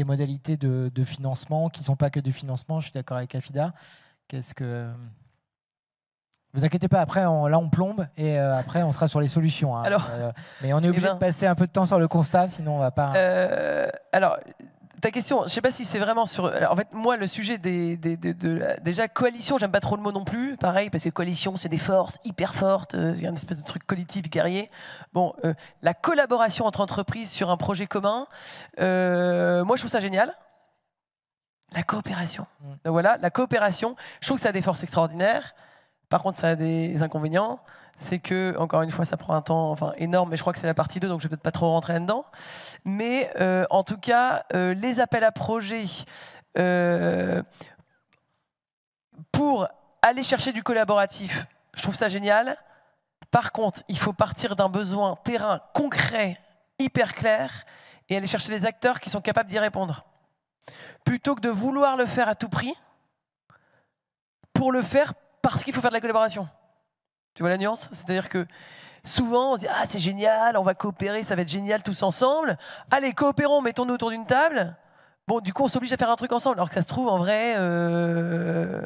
modalités de financement qui ne sont pas que du financement? Je suis d'accord avec Afida. Vous inquiétez pas, après on plombe et après on sera sur les solutions. Hein. Mais on est obligé de passer un peu de temps sur le constat, sinon on va pas... Alors, ta question, je ne sais pas si c'est vraiment sur... Alors, en fait, moi, le sujet déjà, coalition, j'aime pas trop le mot non plus. Pareil, parce que coalition, c'est des forces hyper fortes. Il y a une espèce de truc collectif, guerrier. Bon, la collaboration entre entreprises sur un projet commun, moi, je trouve ça génial. La coopération. Donc, voilà, la coopération, je trouve que ça a des forces extraordinaires. Par contre, ça a des inconvénients. C'est que, encore une fois, ça prend un temps énorme, mais je crois que c'est la partie 2, donc je ne vais peut-être pas trop rentrer là-dedans. Mais en tout cas, les appels à projets pour aller chercher du collaboratif, je trouve ça génial. Par contre, il faut partir d'un besoin terrain concret, hyper clair, et aller chercher les acteurs qui sont capables d'y répondre. Plutôt que de vouloir le faire à tout prix, pour le faire parce qu'il faut faire de la collaboration. Tu vois la nuance? C'est-à-dire que souvent, on se dit « Ah, c'est génial, on va coopérer, ça va être génial tous ensemble. Allez, coopérons, mettons-nous autour d'une table. » Bon, du coup, on s'oblige à faire un truc ensemble. Alors que ça se trouve, en vrai, on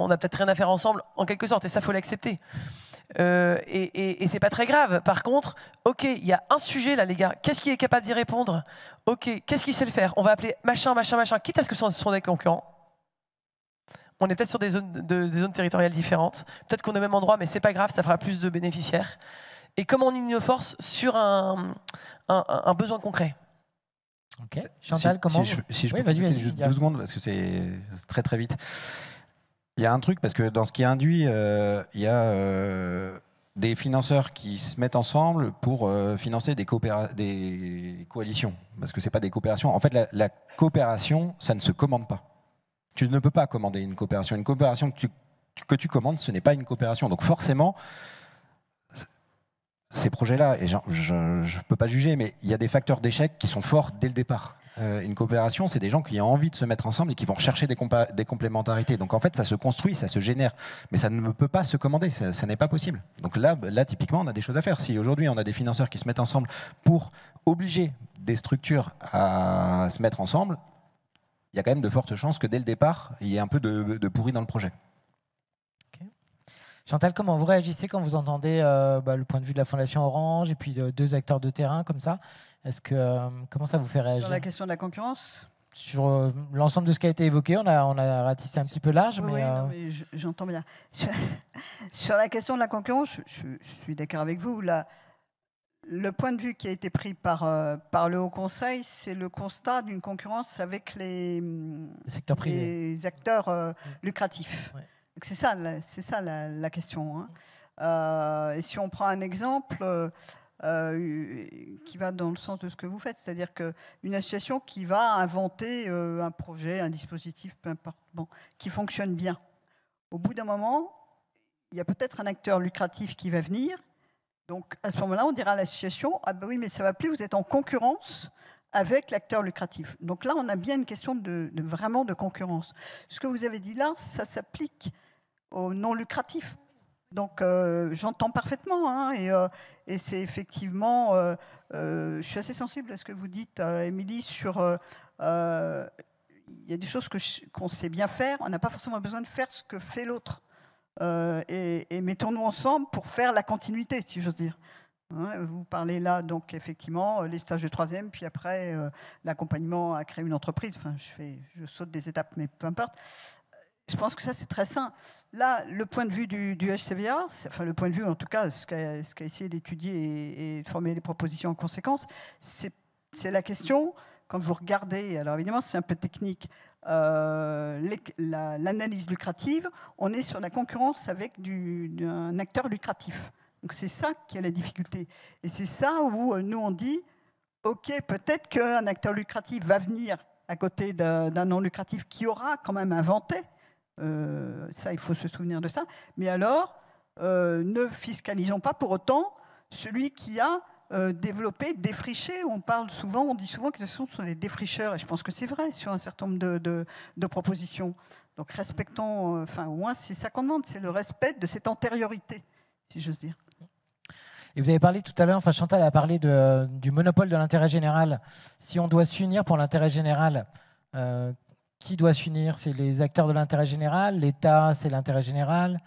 n'a peut-être rien à faire ensemble, en quelque sorte. Et ça, il faut l'accepter. Et c'est pas très grave. Par contre, ok, il y a un sujet là, les gars. Qu'est-ce qui est capable d'y répondre? Ok, qu'est-ce qu'il sait le faire? On va appeler machin, quitte à ce que ce sont des concurrents. On est peut-être sur des zones territoriales différentes. Peut-être qu'on est au même endroit, mais c'est pas grave, ça fera plus de bénéficiaires. Et comment on unit nos forces sur un besoin concret. Ok. Chantal, comment si je peux vas-y, juste 2 secondes, parce que c'est très très vite. Il y a un truc, parce que dans ce qui est induit, il y a des financeurs qui se mettent ensemble pour financer des coalitions. Parce que c'est pas des coopérations. En fait, la coopération, ça ne se commande pas. Tu ne peux pas commander une coopération. Une coopération que tu commandes, ce n'est pas une coopération. Donc forcément, ces projets-là, et je ne peux pas juger, mais il y a des facteurs d'échec qui sont forts dès le départ. Une coopération, c'est des gens qui ont envie de se mettre ensemble et qui vont rechercher des complémentarités. Donc en fait, ça se construit, ça se génère, mais ça ne peut pas se commander, ça n'est pas possible. Donc là, typiquement, on a des choses à faire. Si aujourd'hui, on a des financeurs qui se mettent ensemble pour obliger des structures à se mettre ensemble, il y a quand même de fortes chances que dès le départ, il y ait un peu de pourri dans le projet. Okay. Chantal, comment vous réagissez quand vous entendez le point de vue de la Fondation Orange et puis 2 acteurs de terrain comme ça? Comment ça vous fait réagir? Sur la question de la concurrence? Sur l'ensemble de ce qui a été évoqué, on a ratissé un petit peu large. Oui, non, mais j'entends bien. Sur la question de la concurrence, je suis d'accord avec vous. Le point de vue qui a été pris par le Haut Conseil, c'est le constat d'une concurrence avec les secteurs privés, les acteurs lucratifs. Ouais. C'est ça la question. Hein. Et si on prend un exemple qui va dans le sens de ce que vous faites, c'est-à-dire qu'une association qui va inventer un projet, un dispositif, peu importe, qui fonctionne bien. Au bout d'un moment, il y a peut-être un acteur lucratif qui va venir. Donc, à ce moment-là, on dira à l'association « Ah ben oui, mais ça ne va plus, vous êtes en concurrence avec l'acteur lucratif. » Donc là, on a bien une question vraiment de concurrence. Ce que vous avez dit là, ça s'applique au non lucratif. Donc, j'entends parfaitement. Hein, et c'est effectivement... je suis assez sensible à ce que vous dites, Émilie, sur... il y a des choses qu'on sait bien faire. On n'a pas forcément besoin de faire ce que fait l'autre. Et mettons-nous ensemble pour faire la continuité, si j'ose dire. Hein, vous parlez là, donc effectivement, les stages de 3e, puis après l'accompagnement à créer une entreprise. Enfin, je saute des étapes, mais peu importe. Je pense que ça, c'est très sain. Là, le point de vue du HCVA, enfin le point de vue, en tout cas, ce qu'a essayé d'étudier et de former des propositions en conséquence, c'est la question, quand vous regardez, alors évidemment, c'est un peu technique, l'analyse lucrative, on est sur la concurrence avec un acteur lucratif. Donc c'est ça qui est la difficulté. Et c'est ça où nous on dit, ok, peut-être qu'un acteur lucratif va venir à côté d'un non lucratif qui aura quand même inventé. Ça, il faut se souvenir de ça. Mais alors, ne fiscalisons pas pour autant celui qui a développé, défriché. On dit souvent que ce sont des défricheurs, et je pense que c'est vrai sur un certain nombre de propositions. Donc respectons, au moins c'est ça qu'on demande, c'est le respect de cette antériorité, si j'ose dire. Et vous avez parlé tout à l'heure, Chantal a parlé du monopole de l'intérêt général. Si on doit s'unir pour l'intérêt général, qui doit s'unir? C'est les acteurs de l'intérêt général, l'État, c'est l'intérêt général,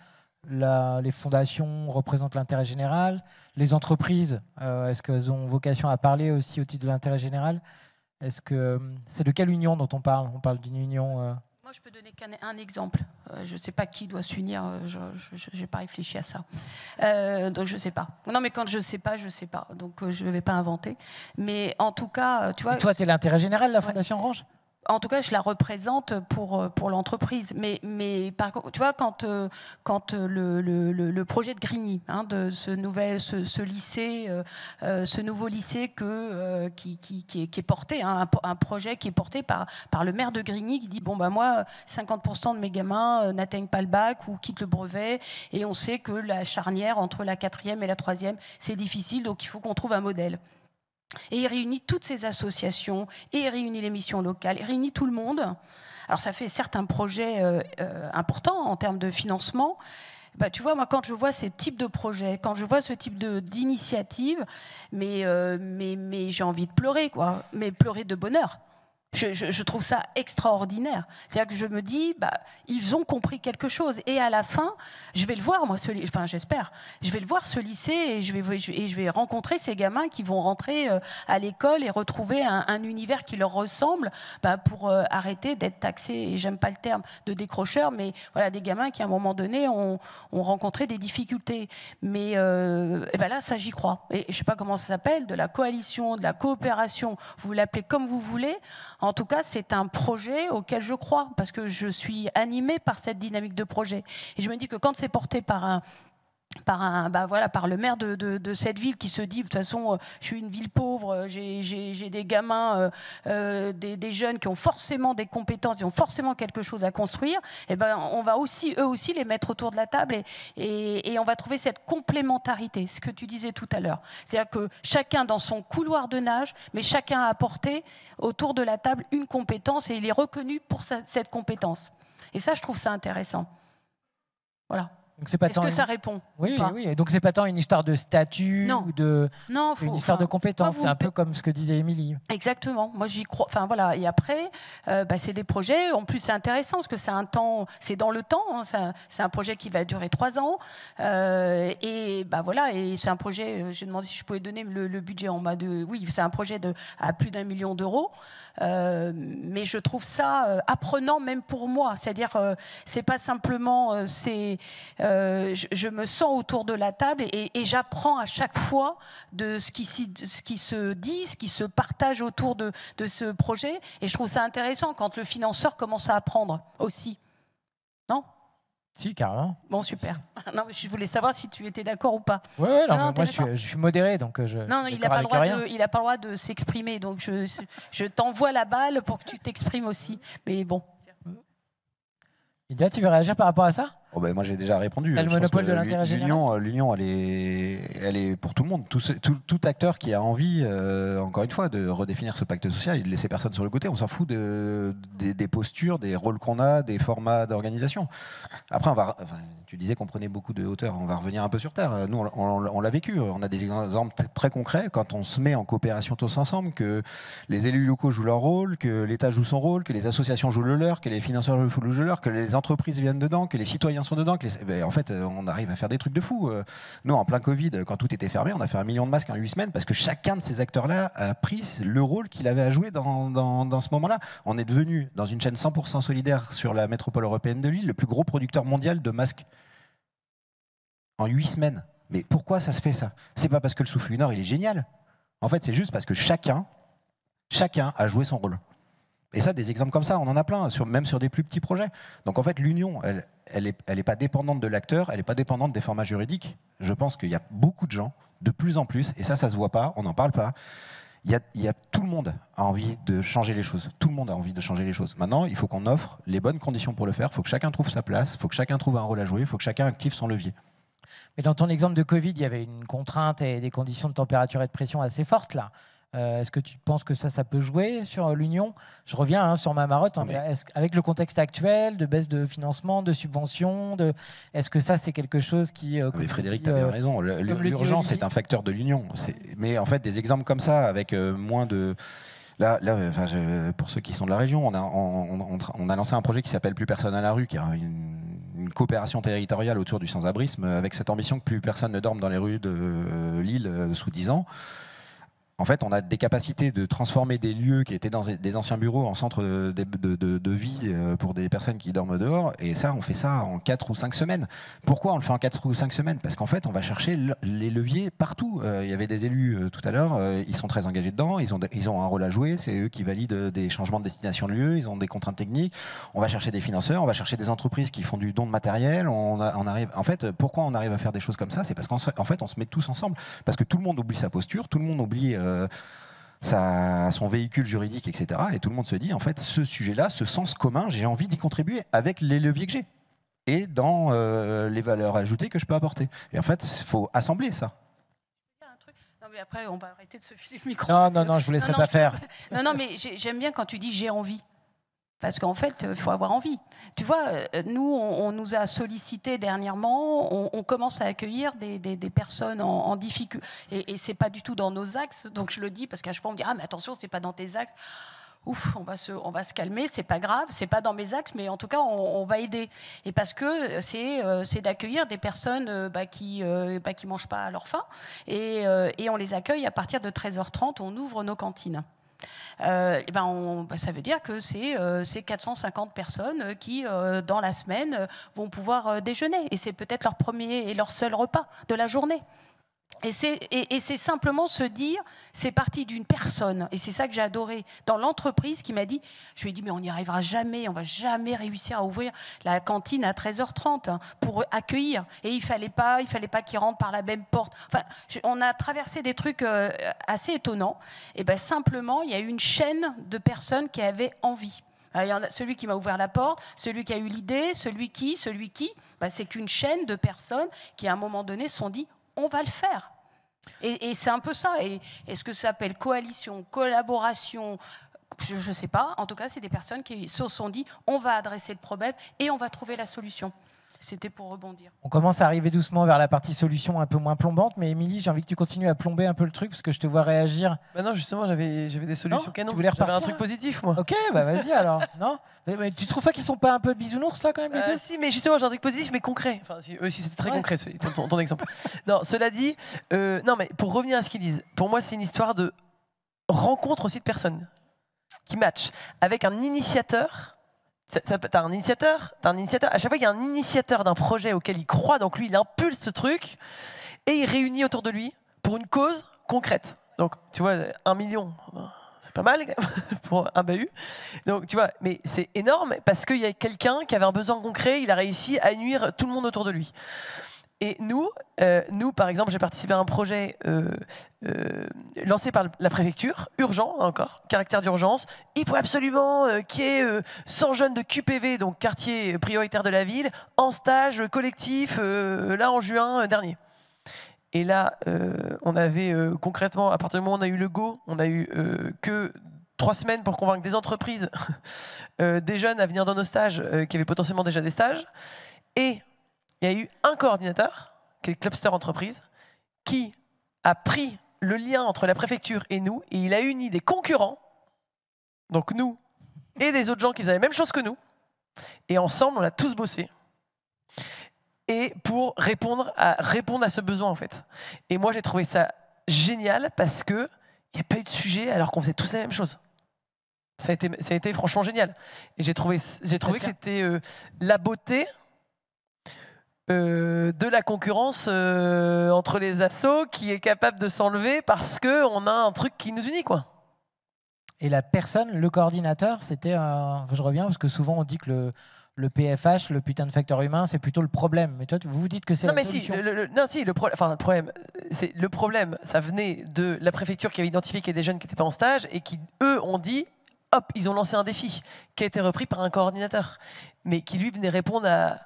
les fondations représentent l'intérêt général, les entreprises, est-ce qu'elles ont vocation à parler aussi au titre de l'intérêt général? C'est de quelle union dont on parle? On parle d'une union... Moi, je peux donner qu'un exemple. Je ne sais pas qui doit s'unir. Je n'ai pas réfléchi à ça. Donc, je ne sais pas. Non, mais quand je ne sais pas, je ne sais pas. Donc, je ne vais pas inventer. Mais en tout cas, tu vois... Et toi, tu es l'intérêt général, la Fondation Orange? En tout cas, je la représente pour l'entreprise. Mais par contre, tu vois, quand le projet de Grigny, de ce lycée, ce nouveau lycée qui est porté, un projet qui est porté par le maire de Grigny qui dit bon bah moi 50% de mes gamins n'atteignent pas le bac ou quittent le brevet et on sait que la charnière entre la 4e et la 3e c'est difficile, donc il faut qu'on trouve un modèle. Et il réunit toutes ces associations, et il réunit les missions locales, il réunit tout le monde. Alors ça fait certains projets importants en termes de financement. Bah, tu vois, moi, quand je vois ce type de projet, quand je vois ce type d'initiative, mais j'ai envie de pleurer, quoi. Mais pleurer de bonheur. Je trouve ça extraordinaire. C'est-à-dire que je me dis, ils ont compris quelque chose. Et à la fin, je vais le voir, moi, j'espère, je vais le voir, ce lycée, et je vais rencontrer ces gamins qui vont rentrer à l'école et retrouver un univers qui leur ressemble pour arrêter d'être taxés, et j'aime pas le terme de décrocheurs, mais voilà, des gamins qui, à un moment donné, ont rencontré des difficultés. Mais là, ça, j'y crois. Et je sais pas comment ça s'appelle, de la coalition, de la coopération, vous l'appelez comme vous voulez. En tout cas, c'est un projet auquel je crois, parce que je suis animée par cette dynamique de projet. Et je me dis que quand c'est porté par le maire de cette ville qui se dit, de toute façon, je suis une ville pauvre, j'ai des gamins, des jeunes qui ont forcément des compétences, ils ont forcément quelque chose à construire, et on va aussi, eux aussi, les mettre autour de la table et on va trouver cette complémentarité, ce que tu disais tout à l'heure. C'est-à-dire que chacun dans son couloir de nage, mais chacun a apporté autour de la table une compétence et il est reconnu pour cette compétence. Et ça, je trouve ça intéressant. Voilà. Est-ce que ça répond? Oui, oui. Et donc c'est pas tant une histoire de statut ou une histoire de compétences. C'est un peu comme ce que disait Émilie. Exactement. Moi j'y crois. Enfin voilà. Et après, c'est des projets. En plus c'est intéressant parce que c'est un temps, c'est dans le temps. Hein, c'est un projet qui va durer 3 ans. Et voilà. Et c'est un projet. J'ai demandé si je pouvais donner le budget en bas de. Oui, c'est un projet à plus d'1 million d'euros. Mais je trouve ça apprenant même pour moi. C'est-à-dire, c'est pas simplement. Je me sens autour de la table et j'apprends à chaque fois de ce qui se dit, ce qui se partage autour de ce projet. Et je trouve ça intéressant quand le financeur commence à apprendre aussi. Non ? Si, carrément. Bon, super. Non, mais je voulais savoir si tu étais d'accord ou pas. Oui, moi je suis modéré, donc je. Non, il n'a pas le droit de s'exprimer, donc je t'envoie la balle pour que tu t'exprimes aussi. Mais bon. Lydia, tu veux réagir par rapport à ça? Moi, j'ai déjà répondu. Le monopole de l'intérêt général. L'union, elle est pour tout le monde. Tout acteur qui a envie, encore une fois, de redéfinir ce pacte social et de laisser personne sur le côté. On s'en fout des postures, des rôles qu'on a, des formats d'organisation. Après, tu disais qu'on prenait beaucoup de hauteur. On va revenir un peu sur Terre. Nous, on l'a vécu. On a des exemples très concrets quand on se met en coopération tous ensemble, que les élus locaux jouent leur rôle, que l'État joue son rôle, que les associations jouent le leur, que les financeurs jouent le leur, que les entreprises viennent dedans, que les citoyens sont dedans. En fait, on arrive à faire des trucs de fou. Nous, en plein Covid, quand tout était fermé, on a fait 1 million de masques en 8 semaines parce que chacun de ces acteurs-là a pris le rôle qu'il avait à jouer dans ce moment-là. On est devenu, dans une chaîne 100% solidaire sur la métropole européenne de Lille, le plus gros producteur mondial de masques en 8 semaines. Mais pourquoi ça se fait, ça? C'est pas parce que le souffle nord, il est génial. En fait, c'est juste parce que chacun a joué son rôle. Et ça, des exemples comme ça, on en a plein, même sur des plus petits projets. Donc en fait, l'union, elle est pas dépendante de l'acteur, elle n'est pas dépendante des formats juridiques. Je pense qu'il y a beaucoup de gens, de plus en plus, et ça se voit pas, on n'en parle pas. Tout le monde a envie de changer les choses. Tout le monde a envie de changer les choses. Maintenant, il faut qu'on offre les bonnes conditions pour le faire. Il faut que chacun trouve sa place. Il faut que chacun trouve un rôle à jouer. Il faut que chacun active son levier. Mais dans ton exemple de Covid, il y avait une contrainte et des conditions de température et de pression assez fortes là. Est-ce que tu penses que ça peut jouer sur l'Union? Je reviens sur ma marotte. Avec le contexte actuel, de baisse de financement, de subventions, est-ce que ça, c'est quelque chose qui... mais Frédéric, tu as bien raison. L'urgence est un facteur de l'Union. Mais en fait, des exemples comme ça, avec moins de... Là, pour ceux qui sont de la région, on a lancé un projet qui s'appelle Plus personne à la rue, qui est une coopération territoriale autour du sans-abrisme, avec cette ambition que plus personne ne dorme dans les rues de Lille sous 10 ans. En fait, on a des capacités de transformer des lieux qui étaient dans des anciens bureaux en centre de vie pour des personnes qui dorment dehors. Et ça, on fait ça en 4 ou 5 semaines. Pourquoi on le fait en 4 ou 5 semaines? Parce qu'en fait, on va chercher les leviers partout. Il y avait des élus tout à l'heure, ils sont très engagés dedans, ils ont un rôle à jouer, c'est eux qui valident des changements de destination de lieu, ils ont des contraintes techniques. On va chercher des financeurs, on va chercher des entreprises qui font du don de matériel. On arrive. En fait, pourquoi on arrive à faire des choses comme ça? C'est parce qu'en fait, on se met tous ensemble. Parce que tout le monde oublie sa posture, tout le monde oublie... son véhicule juridique, etc. Et tout le monde se dit, en fait, ce sujet-là, ce sens commun, j'ai envie d'y contribuer avec les leviers que j'ai et dans les valeurs ajoutées que je peux apporter. Et en fait, il faut assembler ça. Non, mais après, on va arrêter de se filer le micro. Non, je vous laisserai pas faire. Non, mais j'aime bien quand tu dis j'ai envie. Parce qu'en fait, il faut avoir envie. Tu vois, nous, on nous a sollicité dernièrement, on commence à accueillir des personnes en difficulté. Et ce n'est pas du tout dans nos axes, donc je le dis, parce qu'à chaque fois, on me dit « Ah, mais attention, ce n'est pas dans tes axes. » Ouf, on va se calmer, c'est pas grave, c'est pas dans mes axes, mais en tout cas, on va aider. Et parce que c'est d'accueillir des personnes qui mangent pas à leur faim. Et on les accueille à partir de 13h30, on ouvre nos cantines. Ça veut dire que c'est 450 personnes qui, dans la semaine, vont pouvoir déjeuner. Et c'est peut-être leur premier et leur seul repas de la journée. Et c'est simplement se dire, c'est parti d'une personne, et c'est ça que j'ai adoré, dans l'entreprise qui m'a dit, je lui ai dit, mais on n'y arrivera jamais, on va jamais réussir à ouvrir la cantine à 13h30 pour accueillir. Et il fallait pas qu'ils rentrent par la même porte. Enfin, on a traversé des trucs assez étonnants. Et ben simplement, il y a eu une chaîne de personnes qui avaient envie. Alors, il y en a celui qui m'a ouvert la porte, celui qui a eu l'idée, celui qui. C'est qu'une chaîne de personnes qui, à un moment donné, se sont dit, on va le faire. Et c'est un peu ça. Et est-ce que ça s'appelle coalition, collaboration? Je ne sais pas. En tout cas, c'est des personnes qui se sont dit on va adresser le problème et on va trouver la solution. C'était pour rebondir. On commence à arriver doucement vers la partie solution un peu moins plombante, mais Émilie, j'ai envie que tu continues à plomber un peu le truc parce que je te vois réagir. Bah non, justement, j'avais des solutions canon. J'avais un truc positif, moi. Ok, bah vas-y alors. Non, mais tu trouves pas qu'ils sont pas un peu bisounours là quand même les deux? Si, mais justement, j'ai un truc positif, mais concret. Enfin, si c'était très concret, ton exemple. Non, cela dit, non, mais pour revenir à ce qu'ils disent, pour moi, c'est une histoire de rencontre aussi de personnes qui matchent avec un initiateur. T'as un initiateur. À chaque fois qu'il y a un initiateur d'un projet auquel il croit, donc lui, il impulse ce truc et il réunit autour de lui pour une cause concrète. Donc, tu vois, 1 million, c'est pas mal pour un bahut. Donc, tu vois, mais c'est énorme parce qu'il y a quelqu'un qui avait un besoin concret, il a réussi à unir tout le monde autour de lui. Et nous, par exemple, j'ai participé à un projet lancé par la préfecture, urgent encore, caractère d'urgence. Il faut absolument qu'il y ait 100 jeunes de QPV, donc quartier prioritaire de la ville, en stage collectif, là en juin dernier. Et là, on avait concrètement, à partir du moment où on a eu le go, on a eu que 3 semaines pour convaincre des entreprises, des jeunes à venir dans nos stages qui avaient potentiellement déjà des stages. Et il y a eu un coordinateur, qui est Clubster Entreprise, qui a pris le lien entre la préfecture et nous, et il a uni des concurrents, donc nous, et des autres gens qui faisaient la même chose que nous, et ensemble, on a tous bossé. Et pour répondre à ce besoin, en fait. Et moi, j'ai trouvé ça génial, parce qu'il n'y a pas eu de sujet, alors qu'on faisait tous la même chose. Ça a été franchement génial. Et j'ai trouvé que c'était la beauté de la concurrence entre les assos qui est capable de s'enlever parce qu'on a un truc qui nous unit, quoi. Et la personne, le coordinateur, c'était je reviens parce que souvent on dit que le PFH, le putain de facteur humain, c'est plutôt le problème. Mais toi, vous dites que c'est la solution. Le problème, ça venait de la préfecture qui avait identifié qu'il y a des jeunes qui n'étaient pas en stage et qui, eux, ont dit, hop, ils ont lancé un défi qui a été repris par un coordinateur, mais qui, lui, venait répondre à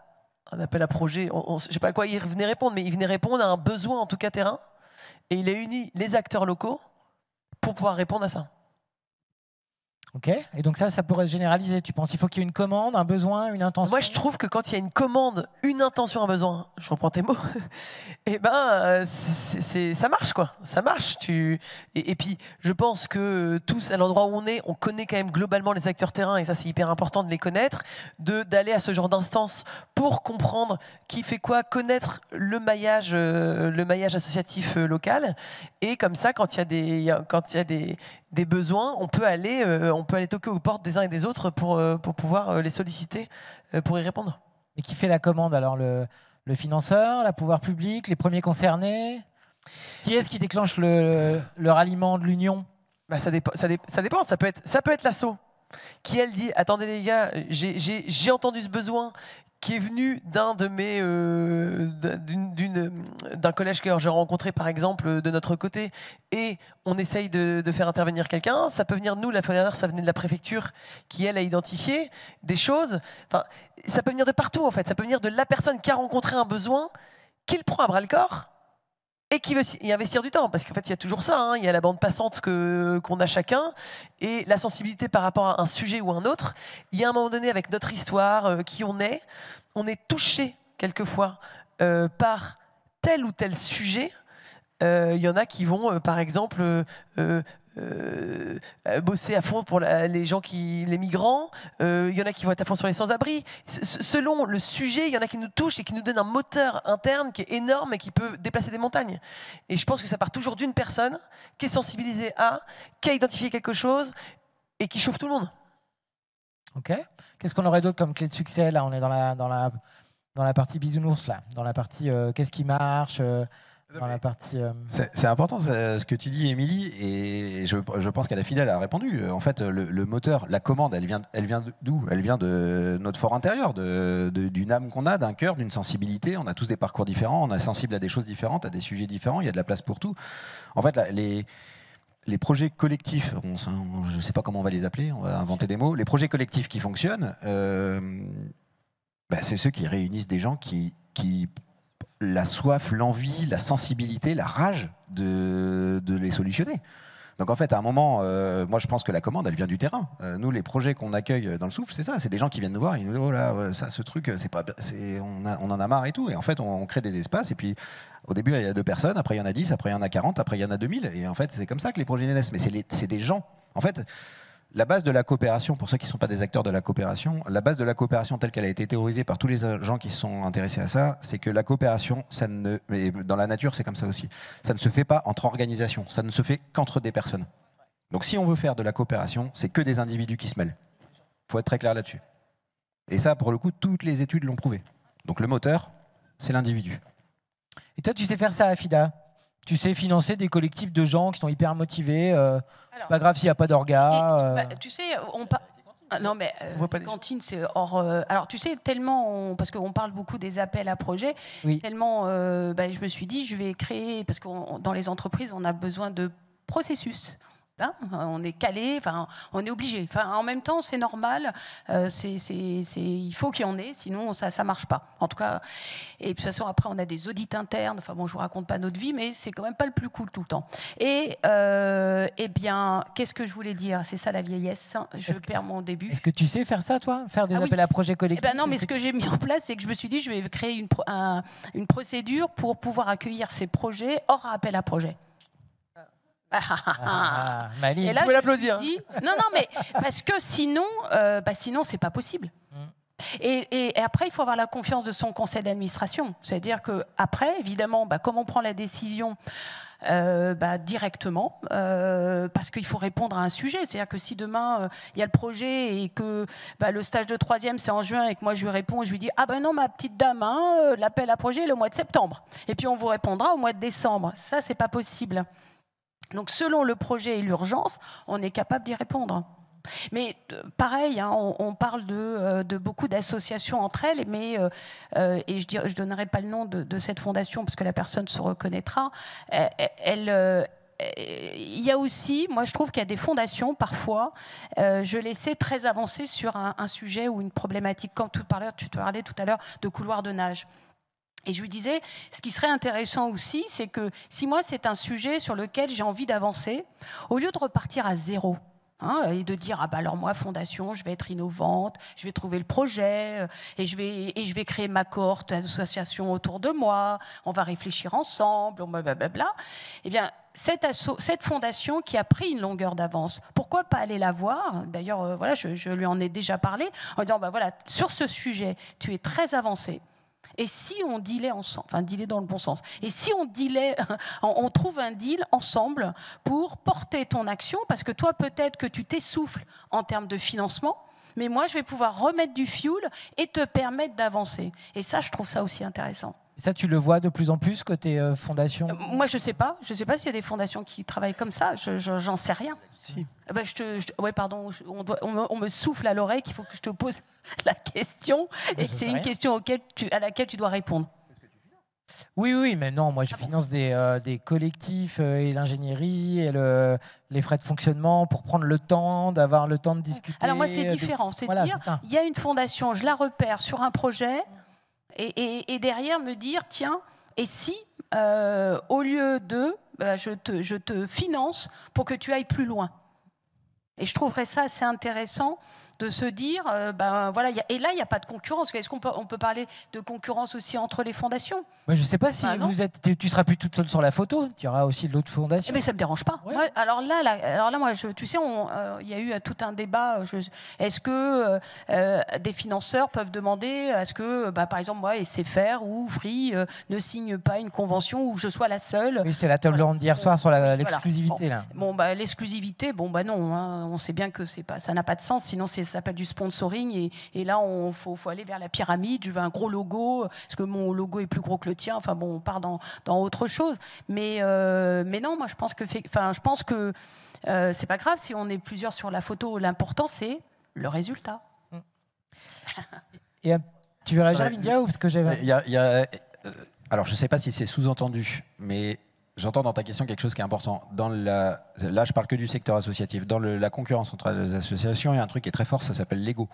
un appel à projet. Je ne sais pas à quoi il venait répondre, mais il venait répondre à un besoin, en tout cas terrain, et il a uni les acteurs locaux pour pouvoir répondre à ça. Ok. Et donc ça pourrait se généraliser. Tu penses qu'il faut qu'il y ait une commande, un besoin, une intention? Moi, je trouve que quand il y a une commande, une intention, un besoin, je reprends tes mots, et ben, ça marche, quoi. Ça marche. Et puis, je pense que tous, à l'endroit où on connaît quand même globalement les acteurs terrain, et ça, c'est hyper important de les connaître, d'aller à ce genre d'instance pour comprendre qui fait quoi, connaître le maillage associatif local. Et comme ça, quand il y a des besoins, on peut aller toquer aux portes des uns et des autres pour pouvoir les solliciter, pour y répondre. Et qui fait la commande alors? Le financeur, la pouvoir public, les premiers concernés? Qui est-ce qui déclenche le ralliement de l'union? Ça dépend. Ça peut être l'asso qui, elle, dit « Attendez les gars, j'ai entendu ce besoin » qui est venu d'un collège que j'ai rencontré, par exemple, de notre côté, et on essaye de faire intervenir quelqu'un. Ça peut venir de nous, la fois dernière, ça venait de la préfecture qui, elle, a identifié des choses. Enfin, ça peut venir de partout, en fait. Ça peut venir de la personne qui a rencontré un besoin, qui le prend à bras-le-corps, et qui veut y investir du temps. Parce qu'en fait, il y a toujours ça, hein. Il y a la bande passante qu'on a chacun, et la sensibilité par rapport à un sujet ou un autre. Il y a un moment donné, avec notre histoire, qui on est touché quelquefois par tel ou tel sujet. Il y en a qui vont, par exemple, bosser à fond pour les gens les migrants. Il y en a qui vont être à fond sur les sans-abri. Selon le sujet, il y en a qui nous touchent et qui nous donnent un moteur interne qui est énorme et qui peut déplacer des montagnes. Et je pense que ça part toujours d'une personne qui est sensibilisée qui a identifié quelque chose et qui chauffe tout le monde. Ok. Qu'est-ce qu'on aurait d'autre comme clé de succès? Là, on est dans la partie bisounours, là. Dans la partie qu'est-ce qui marche dans la partie, C'est important ce que tu dis, Émilie, et je pense qu'Ala Fidèle a répondu. En fait, le moteur, la commande, elle vient d'où? Elle vient de notre fort intérieur, d'une âme qu'on a, d'un cœur, d'une sensibilité. On a tous des parcours différents, on est sensible à des choses différentes, à des sujets différents, il y a de la place pour tout. En fait, les projets collectifs, je ne sais pas comment on va les appeler, on va inventer des mots. Les projets collectifs qui fonctionnent, c'est ceux qui réunissent des gens qui la soif, l'envie, la sensibilité, la rage de les solutionner. Donc en fait, à un moment, moi je pense que la commande, elle vient du terrain. Nous, les projets qu'on accueille dans le Souffle, c'est ça, c'est des gens qui viennent nous voir, ils nous disent oh là, ça, ce truc, on en a marre et tout. Et en fait, on crée des espaces. Et puis, au début, il y a 2 personnes, après il y en a 10, après il y en a 40, après il y en a 2000. Et en fait, c'est comme ça que les projets naissent. Mais c'est des gens. En fait, la base de la coopération, pour ceux qui ne sont pas des acteurs de la coopération, la base de la coopération telle qu'elle a été théorisée par tous les gens qui se sont intéressés à ça, c'est que la coopération, mais dans la nature, c'est comme ça aussi, ça ne se fait pas entre organisations, ça ne se fait qu'entre des personnes. Donc si on veut faire de la coopération, c'est que des individus qui se mêlent. Il faut être très clair là-dessus. Et ça, pour le coup, toutes les études l'ont prouvé. Donc le moteur, c'est l'individu. Et toi, tu sais faire ça, Afida? Tu sais financer des collectifs de gens qui sont hyper motivés. C'est pas grave s'il n'y a pas d'orga. Tu sais, non mais cantine c'est hors. Alors tu sais tellement parce qu'on parle beaucoup des appels à projets. Oui. Tellement, je me suis dit je vais créer parce que dans les entreprises on a besoin de processus. Hein, on est calé, enfin, on est obligé. Enfin, en même temps, c'est normal. Il faut qu'il y en ait, sinon ça marche pas. En tout cas, et de toute façon, après, on a des audits internes. Enfin bon, je vous raconte pas notre vie, mais c'est quand même pas le plus cool tout le temps. Et eh bien, qu'est-ce que je voulais dire? C'est ça la vieillesse. Je perds mon début. Est-ce que tu sais faire ça, toi, faire des appels à projets collectifs? Non, mais ce que j'ai mis en place, c'est que je me suis dit, je vais créer une procédure pour pouvoir accueillir ces projets hors appel à projets. Maline, et là, vous pouvez l'applaudir. Non, mais parce que sinon c'est pas possible. Et après, il faut avoir la confiance de son conseil d'administration. C'est-à-dire que après, évidemment, comme on prend la décision directement, parce qu'il faut répondre à un sujet. C'est-à-dire que si demain il y a le projet et que le stage de 3e c'est en juin et que moi je lui réponds et je lui dis non ma petite dame, l'appel à projet est le mois de septembre. Et puis on vous répondra au mois de décembre. Ça c'est pas possible. Donc selon le projet et l'urgence, on est capable d'y répondre. Mais pareil, hein, on parle de beaucoup d'associations entre elles, mais et je donnerai pas le nom de cette fondation parce que la personne se reconnaîtra. Il y a aussi, moi je trouve qu'il y a des fondations, parfois, je les sais très avancées sur un sujet ou une problématique, comme tu parlais tout à l'heure de couloir de nage. Et je lui disais, ce qui serait intéressant aussi, c'est que si moi c'est un sujet sur lequel j'ai envie d'avancer, au lieu de repartir à zéro, hein, et de dire ah bah alors moi fondation je vais être innovante, je vais trouver le projet et je vais créer ma cohorte d'associations autour de moi, on va réfléchir ensemble, blablabla. Eh bien cette fondation qui a pris une longueur d'avance, pourquoi pas aller la voir? D'ailleurs voilà, je lui en ai déjà parlé en disant bah voilà, sur ce sujet tu es très avancé. Et si on dealait ensemble, enfin dealer dans le bon sens, et si on dealait, on trouve un deal ensemble pour porter ton action, parce que toi peut-être que tu t'essouffles en termes de financement, mais moi je vais pouvoir remettre du fuel et te permettre d'avancer. Et ça, je trouve ça aussi intéressant. Et ça, tu le vois de plus en plus côté fondation? Moi, je sais pas s'il y a des fondations qui travaillent comme ça. J'en sais rien. Si. Bah, ouais, pardon. On me souffle à l'oreille qu'il faut que je te pose la question et que c'est une question à laquelle tu dois répondre. Oui, mais non, moi je finance des collectifs et l'ingénierie et les frais de fonctionnement pour prendre le temps, d'avoir le temps de discuter. Alors moi, c'est différent. C'est de dire, il y a une fondation, je la repère sur un projet et derrière me dire, tiens, et si, au lieu de, je te finance pour que tu ailles plus loin. Et je trouverais ça assez intéressant de se dire, voilà, et là, il n'y a pas de concurrence. Est-ce qu'on peut parler de concurrence aussi entre les fondations? Je ne sais pas si tu seras plus toute seule sur la photo. Tu y aura aussi l'autre fondation. Mais ça ne me dérange pas. Ouais. Alors là, moi, tu sais, il y a eu tout un débat. Est-ce que des financeurs peuvent demander, est-ce que, par exemple, moi, SFR ou Free ne signent pas une convention où je sois la seule? Oui, c'était la table ronde d'hier soir sur l'exclusivité. Voilà. L'exclusivité, non. Hein, on sait bien que ça n'a pas de sens. Sinon, ça s'appelle du sponsoring. Et là, il faut aller vers la pyramide. Je veux un gros logo. Est-ce que mon logo est plus gros que le tien? Enfin bon, on part dans autre chose. Mais non, moi, je pense que c'est pas grave si on est plusieurs sur la photo. L'important, c'est le résultat. Et tu veux réagir, Vindia, ou parce que j'avais... Alors, je ne sais pas si c'est sous-entendu, mais j'entends dans ta question quelque chose qui est important. Là, je parle que du secteur associatif. Dans la concurrence entre les associations, il y a un truc qui est très fort, ça s'appelle l'ego.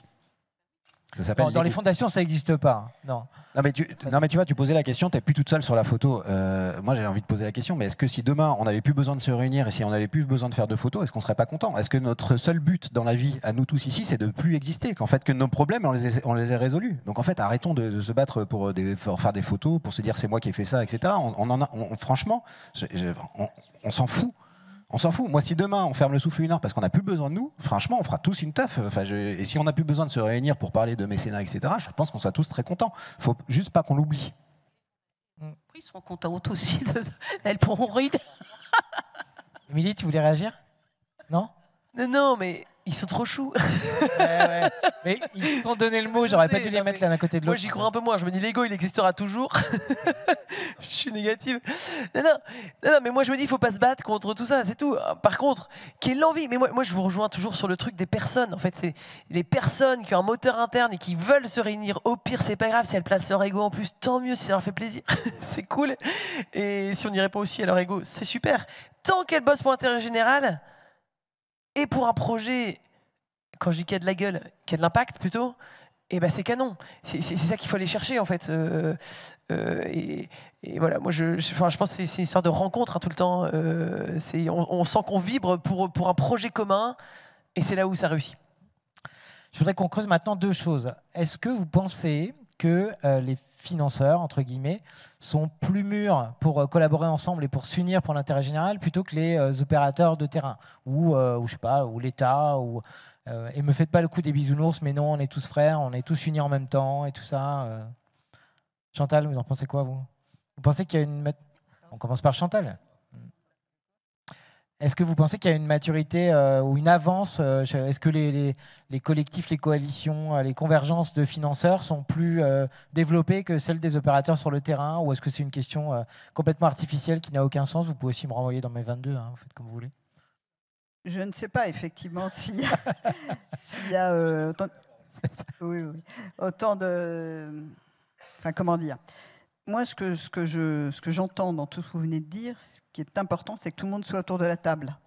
Dans les fondations, ça n'existe pas. Non, mais tu vois, tu posais la question, tu n'es plus toute seule sur la photo. Moi, j'ai envie de poser la question, mais est-ce que si demain, on n'avait plus besoin de se réunir et si on n'avait plus besoin de faire de photos, est-ce qu'on ne serait pas content? Est-ce que notre seul but dans la vie, à nous tous ici, c'est de ne plus exister? Qu'en fait, que nos problèmes, on les ait résolus. Donc en fait, arrêtons de se battre pour faire des photos, pour se dire c'est moi qui ai fait ça, etc. Franchement, on s'en fout. On s'en fout. Moi, si demain, on ferme le Souffle Lunaire parce qu'on n'a plus besoin de nous, franchement, on fera tous une teuf. Et si on n'a plus besoin de se réunir pour parler de mécénat, etc., je pense qu'on sera tous très contents. Il ne faut juste pas qu'on l'oublie. Ils seront contents aussi. Elles pourront rire. Émilie, tu voulais réagir? Non? Non, mais ils sont trop choux. Ouais. Mais ils se sont donné le mot, j'aurais pas dû les mettre l'un à côté de l'autre. Moi, j'y crois un peu moins. Je me dis, l'ego, il existera toujours. Je suis négative. Non, mais moi, je me dis, il faut pas se battre contre tout ça, c'est tout. Par contre, quelle l'envie. Mais moi, je vous rejoins toujours sur le truc des personnes. En fait, c'est les personnes qui ont un moteur interne et qui veulent se réunir. Au pire, c'est pas grave si elles placent leur ego en plus. Tant mieux si ça leur fait plaisir. C'est cool. Et si on y répond aussi à leur ego, c'est super. Tant qu'elles bossent pour l'intérêt général et pour un projet, quand je dis qu'il y a de la gueule, qu'il y a de l'impact plutôt, et ben c'est canon. C'est ça qu'il faut aller chercher en fait. Et voilà, moi je pense que c'est une histoire de rencontre tout le temps. On sent qu'on vibre pour un projet commun et c'est là où ça réussit. Je voudrais qu'on creuse maintenant deux choses. Est-ce que vous pensez que les financeurs, entre guillemets, sont plus mûrs pour collaborer ensemble et pour s'unir pour l'intérêt général plutôt que les opérateurs de terrain ou je sais pas, ou l'État et me faites pas le coup des bisounours, mais non, on est tous frères, on est tous unis en même temps et tout ça. Chantal, vous en pensez quoi, vous? Vous pensez qu'il y a une... On commence par Chantal. Est-ce que vous pensez qu'il y a une maturité ou une avance Est-ce que les collectifs, les coalitions, les convergences de financeurs sont plus développées que celles des opérateurs sur le terrain? Ou est-ce que c'est une question complètement artificielle qui n'a aucun sens? Vous pouvez aussi me renvoyer dans mes 22, hein, vous faites comme vous voulez. Je ne sais pas effectivement s'il y a autant, oui, autant de... Enfin, comment dire? Moi, ce que j'entends dans tout ce que vous venez de dire, ce qui est important, c'est que tout le monde soit autour de la table.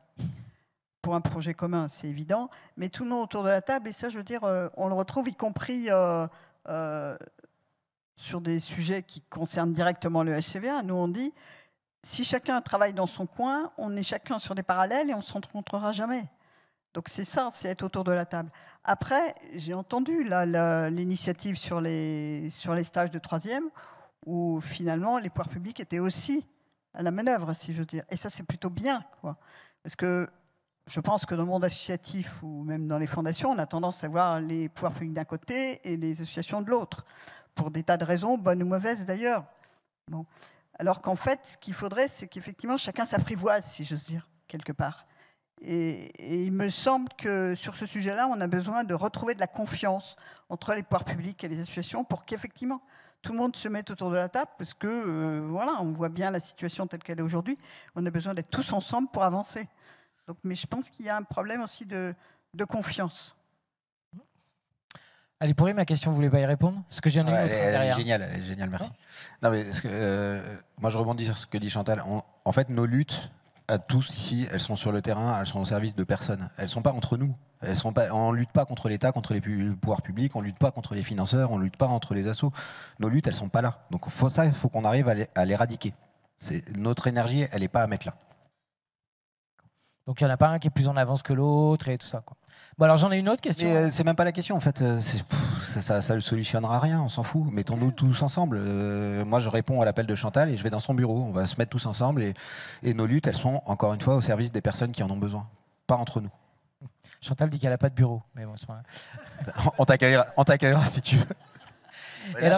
Pour un projet commun, c'est évident, mais tout le monde autour de la table, et ça, je veux dire, on le retrouve y compris sur des sujets qui concernent directement le HCVA. Nous, on dit, si chacun travaille dans son coin, on est chacun sur des parallèles et on ne se rencontrera jamais. Donc c'est ça, c'est être autour de la table. Après, j'ai entendu l'initiative sur les stages de troisième, où finalement les pouvoirs publics étaient aussi à la manœuvre, si je veux dire. Et ça, c'est plutôt bien, quoi. Parce que je pense que dans le monde associatif ou même dans les fondations, on a tendance à voir les pouvoirs publics d'un côté et les associations de l'autre, pour des tas de raisons, bonnes ou mauvaises d'ailleurs. Bon. Alors qu'en fait, ce qu'il faudrait, c'est qu'effectivement chacun s'apprivoise, si j'ose dire, quelque part. Et il me semble que sur ce sujet-là, on a besoin de retrouver de la confiance entre les pouvoirs publics et les associations pour qu'effectivement tout le monde se mette autour de la table, parce que voilà, on voit bien la situation telle qu'elle est aujourd'hui. On a besoin d'être tous ensemble pour avancer. Donc, mais je pense qu'il y a un problème aussi de confiance. Allez, pourri, ma question, vous voulez pas y répondre? Parce que j'ai une autre derrière. Elle est géniale, merci. Non, mais moi, je rebondis sur ce que dit Chantal. En fait, nos luttes, à tous ici, elles sont sur le terrain, elles sont au service de personne. Elles ne sont pas entre nous. On ne lutte pas contre l'État, contre les pouvoirs publics, on ne lutte pas contre les financeurs, on ne lutte pas entre les assos. Nos luttes, elles ne sont pas là. Donc il faut qu'on arrive à l'éradiquer. Notre énergie, elle n'est pas à mettre là. Donc il n'y en a pas un qui est plus en avance que l'autre et tout ça, quoi. Bon, alors j'en ai une autre question. Mais c'est même pas la question, en fait. Ça ne solutionnera rien, on s'en fout. Mettons-nous tous ensemble. Moi, je réponds à l'appel de Chantal et je vais dans son bureau. On va se mettre tous ensemble et nos luttes, elles sont, encore une fois, au service des personnes qui en ont besoin, pas entre nous. Chantal dit qu'elle n'a pas de bureau. Mais bon, on t'accueillera si tu veux.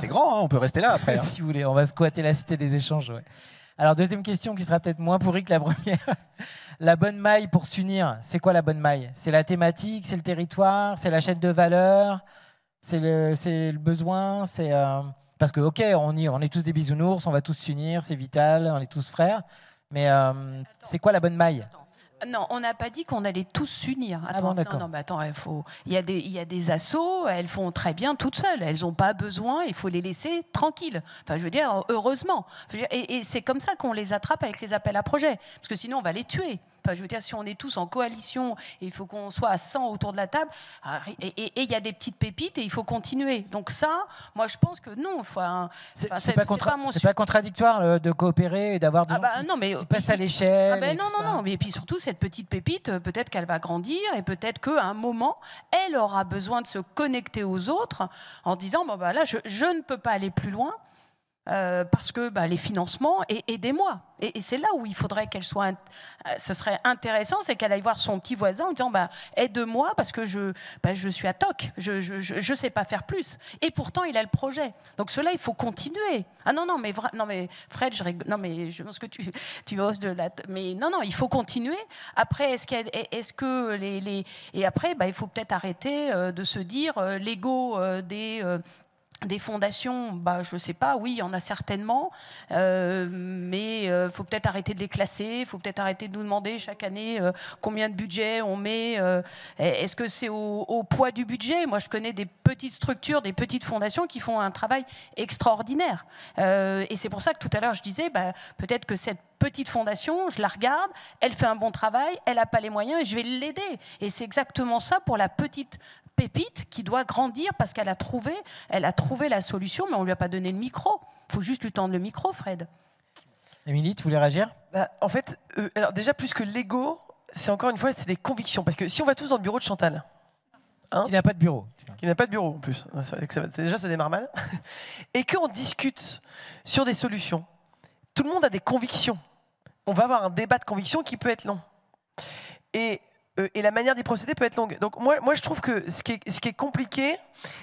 C'est grand, hein, on peut rester là après. Si vous voulez, on va squatter la cité des échanges. Ouais. Alors, deuxième question qui sera peut-être moins pourrie que la première. La bonne maille pour s'unir, c'est quoi la bonne maille? C'est la thématique, c'est le territoire, c'est la chaîne de valeur, c'est le besoin, parce que, ok, on est tous des bisounours, on va tous s'unir, c'est vital, on est tous frères, mais c'est quoi la bonne maille? Non, on n'a pas dit qu'on allait tous s'unir. Ah bon, d'accord. Non, mais attends, il y a des assos, elles font très bien toutes seules. Elles n'ont pas besoin, il faut les laisser tranquilles. Enfin, je veux dire, heureusement. Et c'est comme ça qu'on les attrape avec les appels à projets. Parce que sinon, on va les tuer. Enfin, je veux dire, si on est tous en coalition et il faut qu'on soit à 100 autour de la table, et il y a des petites pépites et il faut continuer. Donc ça, moi, je pense que non. C'est pas contradictoire de coopérer et d'avoir des gens qui passent à l'échelle. Non. Mais puis surtout, cette petite pépite, peut-être qu'elle va grandir et peut-être qu'à un moment, elle aura besoin de se connecter aux autres en disant, là, je ne peux pas aller plus loin. Parce que les financements, aidez-moi. Et c'est là où il faudrait qu'elle soit... ce serait intéressant, c'est qu'elle aille voir son petit voisin en disant aide-moi parce que je suis à toc, je sais pas faire plus. Et pourtant, il a le projet. Donc cela, il faut continuer. Ah non, mais Fred, je pense que tu oses de la... Mais non, il faut continuer. Après, et après, il faut peut-être arrêter de se dire l'ego des fondations, je ne sais pas, oui, il y en a certainement, mais il faut peut-être arrêter de les classer, il faut peut-être arrêter de nous demander chaque année combien de budget on met. Est-ce que c'est au poids du budget? Moi, je connais des petites structures, des petites fondations qui font un travail extraordinaire. Et c'est pour ça que tout à l'heure, je disais, peut-être que cette petite fondation, je la regarde, elle fait un bon travail, elle n'a pas les moyens, et je vais l'aider. Et c'est exactement ça pour la petite pépite qui doit grandir parce qu'elle a trouvé la solution, mais on ne lui a pas donné le micro. Il faut juste lui tendre le micro, Fred. Émilie, tu voulais réagir? En fait, alors déjà, plus que l'ego, c'est encore une fois, c'est des convictions. Parce que si on va tous dans le bureau de Chantal... Qui n'a pas de bureau. Qui n'a pas de bureau, en plus. Déjà, ça démarre mal. Et qu'on discute sur des solutions. Tout le monde a des convictions. On va avoir un débat de convictions qui peut être long. Et la manière d'y procéder peut être longue. Donc moi je trouve que ce qui est compliqué,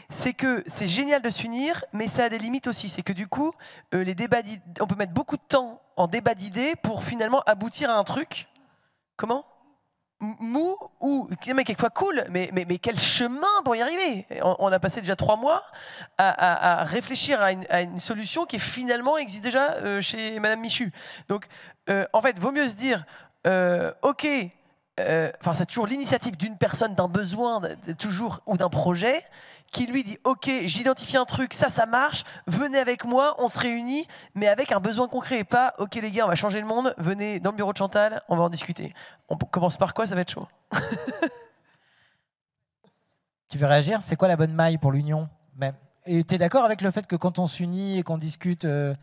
c'est que c'est génial de s'unir, mais ça a des limites aussi. C'est que du coup, les débats on peut mettre beaucoup de temps en débat d'idées pour finalement aboutir à un truc Comment? Mou ou mais quelquefois cool, mais quel chemin pour y arriver? On a passé déjà 3 mois à réfléchir à une solution qui finalement existe déjà chez Madame Michu. Donc, en fait, vaut mieux se dire, ok, c'est toujours l'initiative d'une personne, d'un besoin, toujours ou d'un projet, qui lui dit, ok, j'identifie un truc, ça marche, venez avec moi, on se réunit, mais avec un besoin concret, et pas, ok les gars, on va changer le monde, venez dans le bureau de Chantal, on va en discuter. On commence par quoi? Ça va être chaud. Tu veux réagir? C'est quoi la bonne maille pour l'union même? Et tu es d'accord avec le fait que quand on s'unit et qu'on discute, elle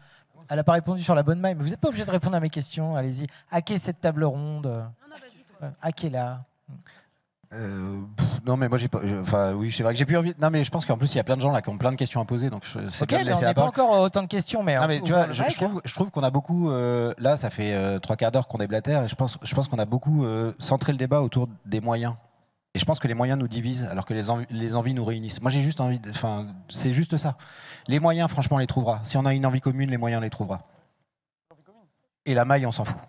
n'a pas répondu sur la bonne maille, mais vous n'êtes pas obligé de répondre à mes questions, allez-y. Hackez cette table ronde. Non, vas-y. Hackez-la. Non mais moi j'ai pas. Oui, c'est vrai que j'ai plus envie. Non mais je pense qu'en plus il y a plein de gens là qui ont plein de questions à poser, donc c'est Ok, bien de mais on laisser n'a la pas parole. encore autant de questions, mais, Non mais tu vois, je trouve qu'on a beaucoup. Là, ça fait 3 quarts d'heure qu'on déblatère, et je pense qu'on a beaucoup centré le débat autour des moyens. Et je pense que les moyens nous divisent, alors que les envies nous réunissent. Moi j'ai juste envie. C'est juste ça. Les moyens, franchement, on les trouvera. Si on a une envie commune, les moyens on les trouvera. Et la maille, on s'en fout.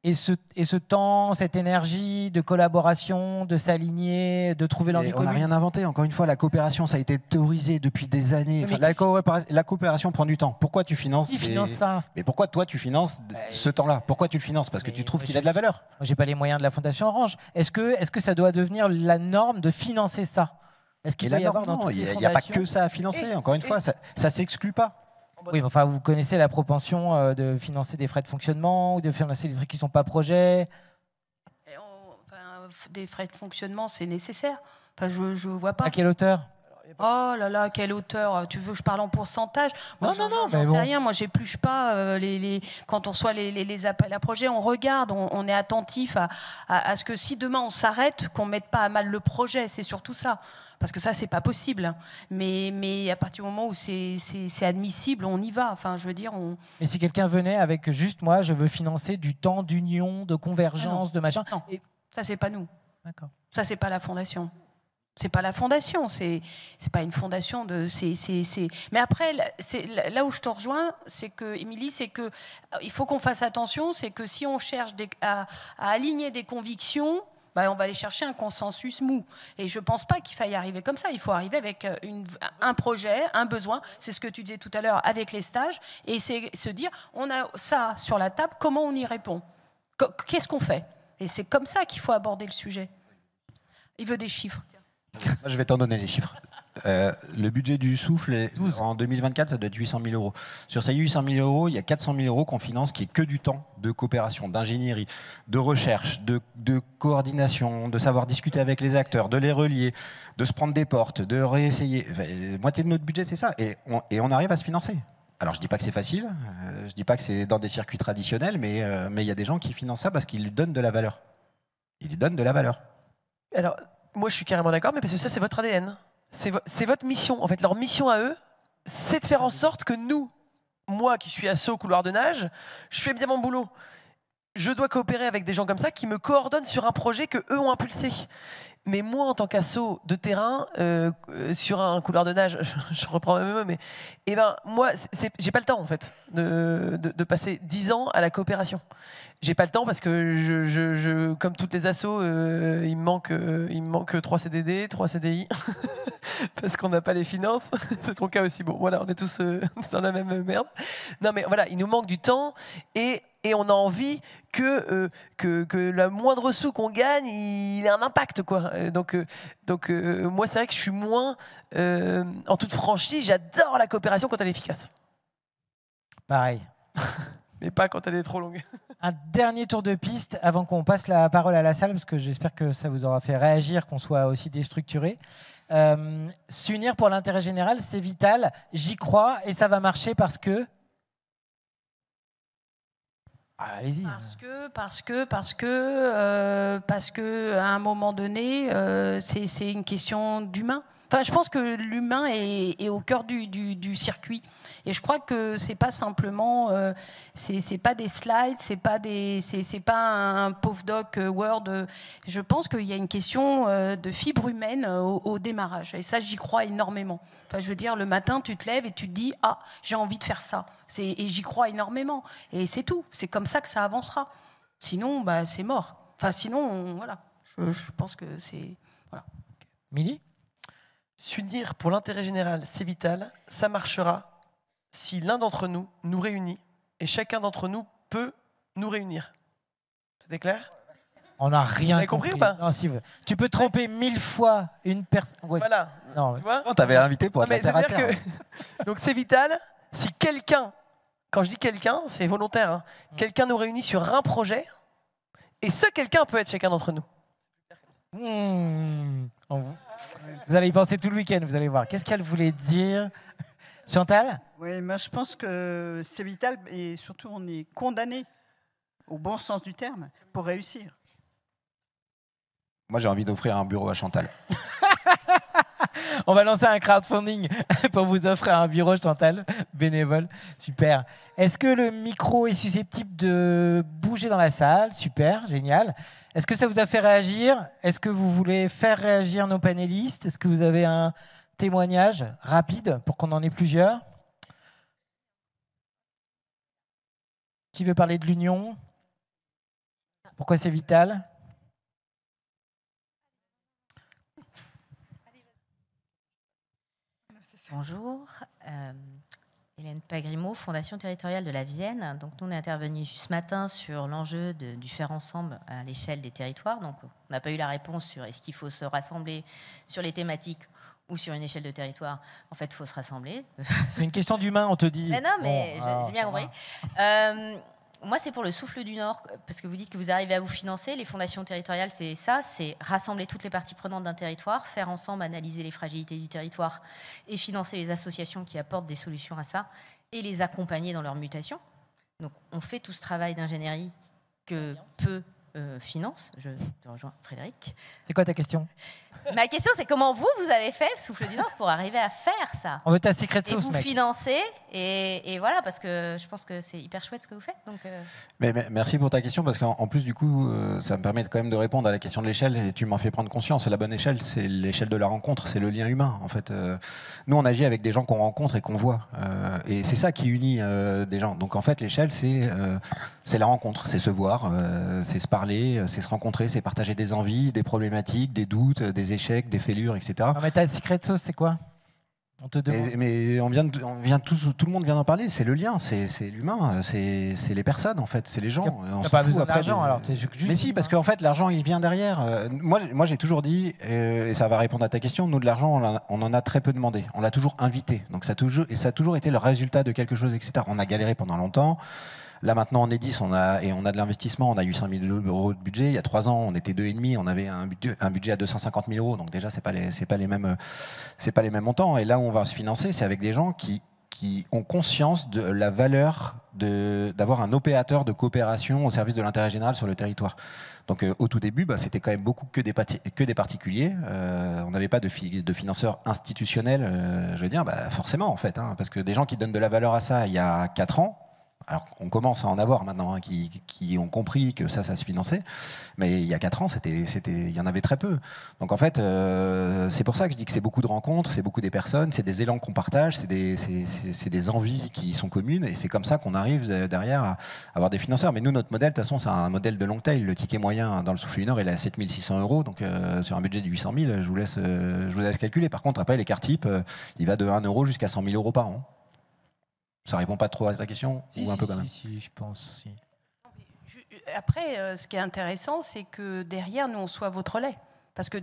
Et ce temps, cette énergie de collaboration, de s'aligner, de trouver l'envie On commune. n'a rien inventé. Encore une fois, la coopération, ça a été théorisé depuis des années. Mais La coopération prend du temps. Pourquoi tu finances Qui finance ça? Mais pourquoi toi tu finances ce temps-là? Pourquoi tu le finances? Parce que tu trouves qu'il a de la valeur. Moi, j'ai pas les moyens de la Fondation Orange. Est-ce que ça doit devenir la norme de financer ça? Est-ce qu'il Et doit la y avoir norme, dans non, toutes les il n'y a pas fondations que ça à financer. Encore une fois, ça s'exclut pas. Oui, mais enfin, vous connaissez la propension de financer des frais de fonctionnement ou de financer des trucs qui ne sont pas projets. Des frais de fonctionnement, c'est nécessaire. Enfin, je vois pas. À quelle hauteur? Oh là là, quelle hauteur? Tu veux que je parle en pourcentage? Moi, Non, j'en mais sais bon. rien. Moi, j'épluche pas quand on reçoit les appels à projets. On regarde, on est attentif à ce que si demain on s'arrête, qu'on mette pas à mal le projet. C'est surtout ça. Parce que ça, c'est pas possible. Mais à partir du moment où c'est admissible, on y va. Enfin, je veux dire, Mais si quelqu'un venait avec juste moi, je veux financer du temps d'union, de convergence, de machin. non, ça, c'est pas nous. D'accord. Ça, c'est pas la fondation. C'est pas la fondation, c'est pas une fondation de. Mais après, là où je te rejoins, c'est que Émilie, c'est que il faut qu'on fasse attention, c'est que si on cherche à aligner des convictions, bah, on va aller chercher un consensus mou. Et je pense pas qu'il faille arriver comme ça. Il faut arriver avec un projet, un besoin. C'est ce que tu disais tout à l'heure avec les stages, et c'est se dire, on a ça sur la table, comment on y répond? Qu'est-ce qu'on fait? Et c'est comme ça qu'il faut aborder le sujet. Il veut des chiffres. Je vais t'en donner les chiffres. Le budget du souffle, en 2024, ça doit être 800 000 €. Sur ces 800 000 €, il y a 400 000 € qu'on finance, qui est que du temps de coopération, d'ingénierie, de recherche, de coordination, de savoir discuter avec les acteurs, de les relier, de se prendre des portes, de réessayer. Moitié de notre budget, c'est ça. Et on arrive à se financer. Alors, je ne dis pas que c'est facile, je ne dis pas que c'est dans des circuits traditionnels, mais il y a des gens qui financent ça parce qu'ils lui donnent de la valeur. Ils lui donnent de la valeur. Alors, moi, je suis carrément d'accord, mais parce que ça, c'est votre ADN. C'est votre mission. En fait, leur mission à eux, c'est de faire en sorte que nous, moi qui suis asso couloir de nage, je fais bien mon boulot. Je dois coopérer avec des gens comme ça qui me coordonnent sur un projet que eux ont impulsé. Mais moi, en tant qu'asso de terrain, sur un couloir de nage, je reprends mes mots, mais moi, j'ai pas le temps en fait de passer 10 ans à la coopération. J'ai pas le temps parce que comme toutes les assos, il me manque 3 CDD, 3 CDI, parce qu'on n'a pas les finances. C'est ton cas aussi. Bon, voilà, on est tous dans la même merde. Non, mais voilà, il nous manque du temps et on a envie que le moindre sou qu'on gagne, il ait un impact, quoi. Donc moi, c'est vrai que je suis moins, en toute franchise, j'adore la coopération quand elle est efficace. Pareil. Mais pas quand elle est trop longue. Un dernier tour de piste avant qu'on passe la parole à la salle, parce que j'espère que ça vous aura fait réagir, qu'on soit aussi déstructuré. S'unir pour l'intérêt général, c'est vital. J'y crois et ça va marcher parce que... Ah, allez-y. Parce que à un moment donné, c'est une question d'humain. Enfin, je pense que l'humain est au cœur du circuit. Et je crois que c'est pas simplement, c'est pas des slides, c'est pas un pauvre doc Word. Je pense qu'il y a une question de fibre humaine au démarrage. Et ça, j'y crois énormément. Enfin, je veux dire, le matin, tu te lèves et tu te dis, ah, j'ai envie de faire ça. Et j'y crois énormément. Et c'est tout. C'est comme ça que ça avancera. Sinon, bah, c'est mort. Enfin, sinon, voilà. Je pense que c'est... Voilà. Milly? S'unir pour l'intérêt général, c'est vital. Ça marchera si l'un d'entre nous nous réunit et chacun d'entre nous peut nous réunir. C'était clair? On n'a rien Vous avez compris ou pas? Non, si, tu peux tromper 1000 fois une personne. Ouais. Voilà. Non, Tu vois? Non, t'avais invité pour Non, être mais la ça terre veut à dire terre. que... Donc c'est vital. Si quelqu'un, quand je dis quelqu'un, c'est volontaire, hein, quelqu'un nous réunit sur un projet, et ce quelqu'un peut être chacun d'entre nous. Vous allez y penser tout le week-end, vous allez voir. Qu'est-ce qu'elle voulait dire? Chantal? Oui, moi je pense que c'est vital et surtout on est condamné, au bon sens du terme, pour réussir. Moi, j'ai envie d'offrir un bureau à Chantal. On va lancer un crowdfunding pour vous offrir un bureau, Chantal, bénévole. Super. Est-ce que le micro est susceptible de bouger dans la salle? Super, génial. Est-ce que ça vous a fait réagir? Est-ce que vous voulez faire réagir nos panélistes? Est-ce que vous avez un témoignage rapide pour qu'on en ait plusieurs? Qui veut parler de l'union? Pourquoi c'est vital? Bonjour, Hélène Pagrimaud, Fondation territoriale de la Vienne. Donc, nous, on est intervenu ce matin sur l'enjeu du faire ensemble à l'échelle des territoires. Donc, on n'a pas eu la réponse sur est-ce qu'il faut se rassembler sur les thématiques ou sur une échelle de territoire. En fait, il faut se rassembler. C'est une question d'humain, on te dit. Mais non, mais Bon, j'ai bien compris. Moi, c'est pour le Souffle du Nord, parce que vous dites que vous arrivez à vous financer. Les fondations territoriales, c'est ça, c'est rassembler toutes les parties prenantes d'un territoire, faire ensemble, analyser les fragilités du territoire et financer les associations qui apportent des solutions à ça et les accompagner dans leur mutation. Donc, on fait tout ce travail d'ingénierie que peu finance. Je te rejoins, Frédéric. C'est quoi ta question? Ma question, c'est comment vous avez fait, Souffle du Nord, pour arriver à faire ça? On veut ta secret Et sauce, vous mec. financer, et voilà, parce que je pense que c'est hyper chouette ce que vous faites. Donc, Mais merci pour ta question, parce qu'en plus, du coup, ça me permet quand même de répondre à la question de l'échelle, et tu m'en fais prendre conscience. La bonne échelle, c'est l'échelle de la rencontre, c'est le lien humain. En fait, nous, on agit avec des gens qu'on rencontre et qu'on voit. Et c'est ça qui unit des gens. Donc, en fait, l'échelle, c'est la rencontre, c'est se voir, c'est se parler, c'est se rencontrer, c'est partager des envies, des problématiques, des doutes, des échecs, des fêlures, etc. Non, mais ta secret sauce, c'est quoi? On te demande. Mais tout le monde vient d'en parler. C'est le lien, c'est l'humain, c'est les personnes en fait, c'est les gens. On T'as s'en pas fout besoin après d'argent, alors t'es juste Mais si, parce qu'en fait l'argent il vient derrière. Moi j'ai toujours dit, et ça va répondre à ta question, nous de l'argent on en a très peu demandé. On l'a toujours invité. Donc ça a toujours été le résultat de quelque chose, etc. On a galéré pendant longtemps. Là maintenant on est 10, on a de l'investissement, on a 800 000 € de budget. Il y a 3 ans on était 2,5, on avait un budget à 250 000 €. Donc déjà c'est pas les mêmes montants. Et là où on va se financer, c'est avec des gens qui ont conscience de la valeur d'avoir un opérateur de coopération au service de l'intérêt général sur le territoire. Donc au tout début, c'était quand même beaucoup que des particuliers. On n'avait pas de financeurs institutionnels, je veux dire, forcément en fait, hein, parce que des gens qui donnent de la valeur à ça il y a 4 ans, alors on commence à en avoir maintenant, hein, qui ont compris que ça se finançait, mais il y a 4 ans, il y en avait très peu. Donc en fait, c'est pour ça que je dis que c'est beaucoup de rencontres, c'est beaucoup des personnes, c'est des élans qu'on partage, c'est des envies qui sont communes, et c'est comme ça qu'on arrive derrière à avoir des financeurs. Mais nous, notre modèle, de toute façon, c'est un modèle de long tail. Le ticket moyen dans le Souffle du Nord, il est à 7 600 €, donc sur un budget de 800 000, je vous laisse calculer. Par contre, après, l'écart type, il va de 1 € jusqu'à 100 000 € par an. Ça répond pas trop à ta question ou un peu quand même? Si, je pense. Si. Après, ce qui est intéressant, c'est que derrière, nous, on soit votre lait. Parce que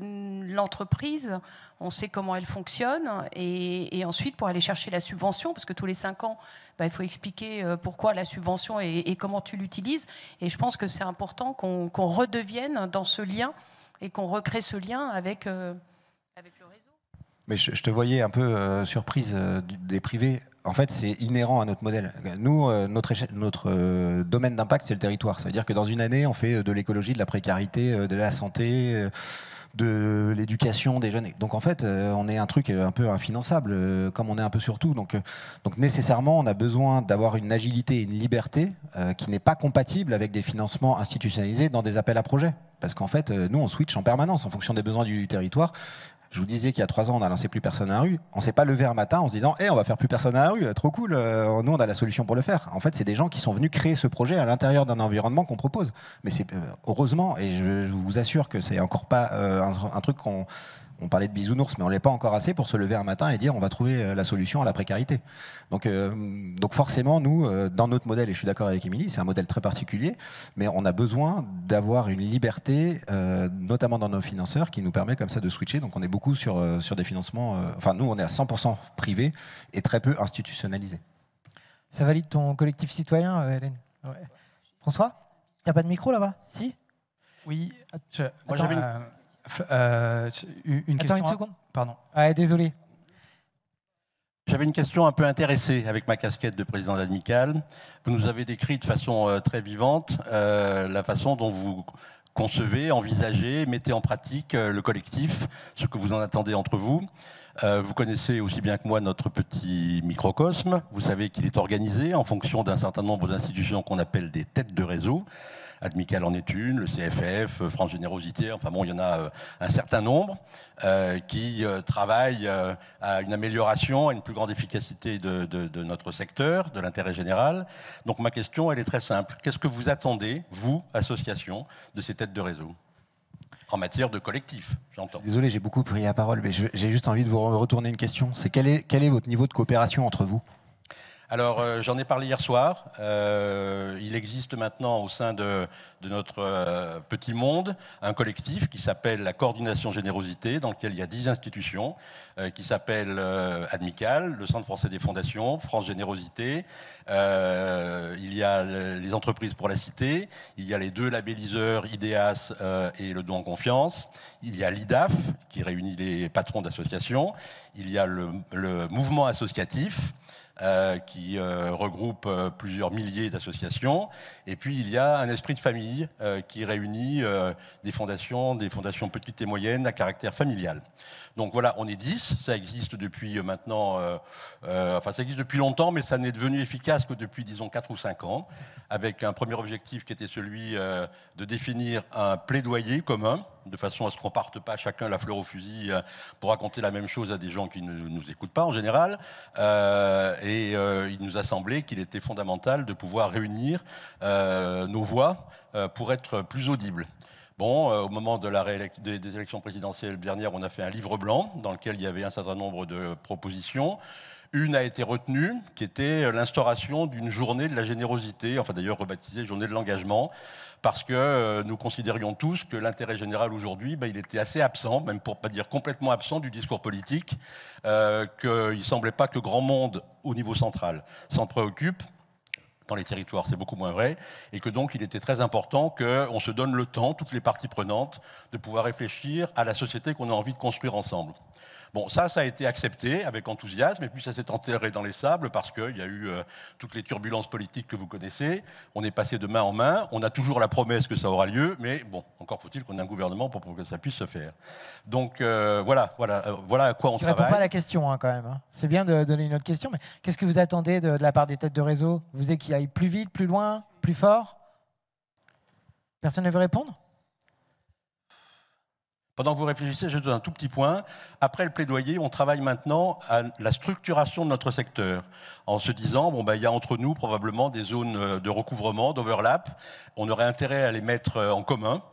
l'entreprise, on sait comment elle fonctionne. Et ensuite, pour aller chercher la subvention, parce que tous les 5 ans, il faut expliquer pourquoi la subvention et comment tu l'utilises. Et je pense que c'est important qu'on redevienne dans ce lien et qu'on recrée ce lien avec le réseau. Mais je te voyais un peu surprise des privés. En fait, c'est inhérent à notre modèle. Nous, notre domaine d'impact, c'est le territoire. Ça veut dire que dans une année, on fait de l'écologie, de la précarité, de la santé, de l'éducation des jeunes. Donc en fait, on est un truc un peu infinançable, comme on est un peu sur tout. Donc nécessairement, on a besoin d'avoir une agilité et une liberté qui n'est pas compatible avec des financements institutionnalisés dans des appels à projets. Parce qu'en fait, nous, on switch en permanence en fonction des besoins du territoire. Je vous disais qu'il y a 3 ans, on a lancé Plus personne à la rue. On ne s'est pas levé un matin en se disant on va faire Plus personne à la rue, trop cool, nous on a la solution pour le faire. En fait, c'est des gens qui sont venus créer ce projet à l'intérieur d'un environnement qu'on propose. Mais c'est heureusement, et je vous assure que c'est encore pas un truc qu'on... On parlait de bisounours, mais on ne l'est pas encore assez pour se lever un matin et dire on va trouver la solution à la précarité. Donc forcément, nous, dans notre modèle, et je suis d'accord avec Émilie, c'est un modèle très particulier, mais on a besoin d'avoir une liberté, notamment dans nos financeurs, qui nous permet comme ça de switcher. Donc on est beaucoup sur des financements... Enfin, nous, on est à 100% privé et très peu institutionnalisé. Ça valide ton collectif citoyen, Hélène? Ouais. François, il n'y a pas de micro là-bas? Si? Oui, moi Attends, j'avais une question. Attends une seconde. Pardon. Ah, désolé. J'avais une question un peu intéressée avec ma casquette de président d'Admical. Vous nous avez décrit de façon très vivante la façon dont vous concevez, envisagez, mettez en pratique le collectif, ce que vous en attendez entre vous. Vous connaissez aussi bien que moi notre petit microcosme. Vous savez qu'il est organisé en fonction d'un certain nombre d'institutions qu'on appelle des têtes de réseau. Admical en est une, le CFF, France Générosité, enfin bon, il y en a un certain nombre qui travaillent à une amélioration, à une plus grande efficacité de notre secteur, de l'intérêt général. Donc ma question, elle est très simple. Qu'est-ce que vous attendez, vous, association, de ces têtes de réseau ? En matière de collectif, j'entends. Désolé, j'ai beaucoup pris la parole, mais j'ai juste envie de vous retourner une question. C'est quel est votre niveau de coopération entre vous ? Alors, j'en ai parlé hier soir. Il existe maintenant au sein de notre petit monde un collectif qui s'appelle la Coordination Générosité, dans lequel il y a 10 institutions, qui s'appellent Admical, le Centre français des fondations, France Générosité. Il y a les entreprises pour la cité. Il y a les 2 labelliseurs, IDEAS et le don en confiance. Il y a l'IDAF, qui réunit les patrons d'associations. Il y a le mouvement associatif, qui regroupe plusieurs milliers d'associations. Et puis il y a un esprit de famille qui réunit des fondations petites et moyennes à caractère familial. Donc voilà, on est 10, ça existe depuis maintenant, enfin ça existe depuis longtemps, mais ça n'est devenu efficace que depuis, disons, 4 ou 5 ans, avec un premier objectif qui était celui de définir un plaidoyer commun, de façon à ce qu'on ne parte pas chacun la fleur au fusil pour raconter la même chose à des gens qui ne nous écoutent pas en général. Il nous a semblé qu'il était fondamental de pouvoir réunir nos voix pour être plus audibles. Bon, au moment des élections présidentielles dernières, on a fait un livre blanc dans lequel il y avait un certain nombre de propositions. Une a été retenue, qui était l'instauration d'une journée de la générosité, enfin d'ailleurs rebaptisée journée de l'engagement, parce que nous considérions tous que l'intérêt général aujourd'hui, il était assez absent, même pour ne pas dire complètement absent du discours politique, qu'il ne semblait pas que grand monde au niveau central s'en préoccupe. Dans les territoires, c'est beaucoup moins vrai, et que donc il était très important qu'on se donne le temps, toutes les parties prenantes, de pouvoir réfléchir à la société qu'on a envie de construire ensemble. Bon, ça a été accepté avec enthousiasme, et puis ça s'est enterré dans les sables parce qu'il y a eu toutes les turbulences politiques que vous connaissez. On est passé de main en main, on a toujours la promesse que ça aura lieu, mais bon, encore faut-il qu'on ait un gouvernement pour que ça puisse se faire. Donc voilà à quoi on travaille. Tu ne réponds pas à la question hein, quand même. Hein. C'est bien de donner une autre question, mais qu'est-ce que vous attendez de la part des têtes de réseau? Vous voulez qu'il aille plus vite, plus loin, plus fort? Personne ne veut répondre? Pendant que vous réfléchissez, je donne un tout petit point. Après le plaidoyer, on travaille maintenant à la structuration de notre secteur, en se disant, il y a entre nous probablement des zones de recouvrement, d'overlap. On aurait intérêt à les mettre en commun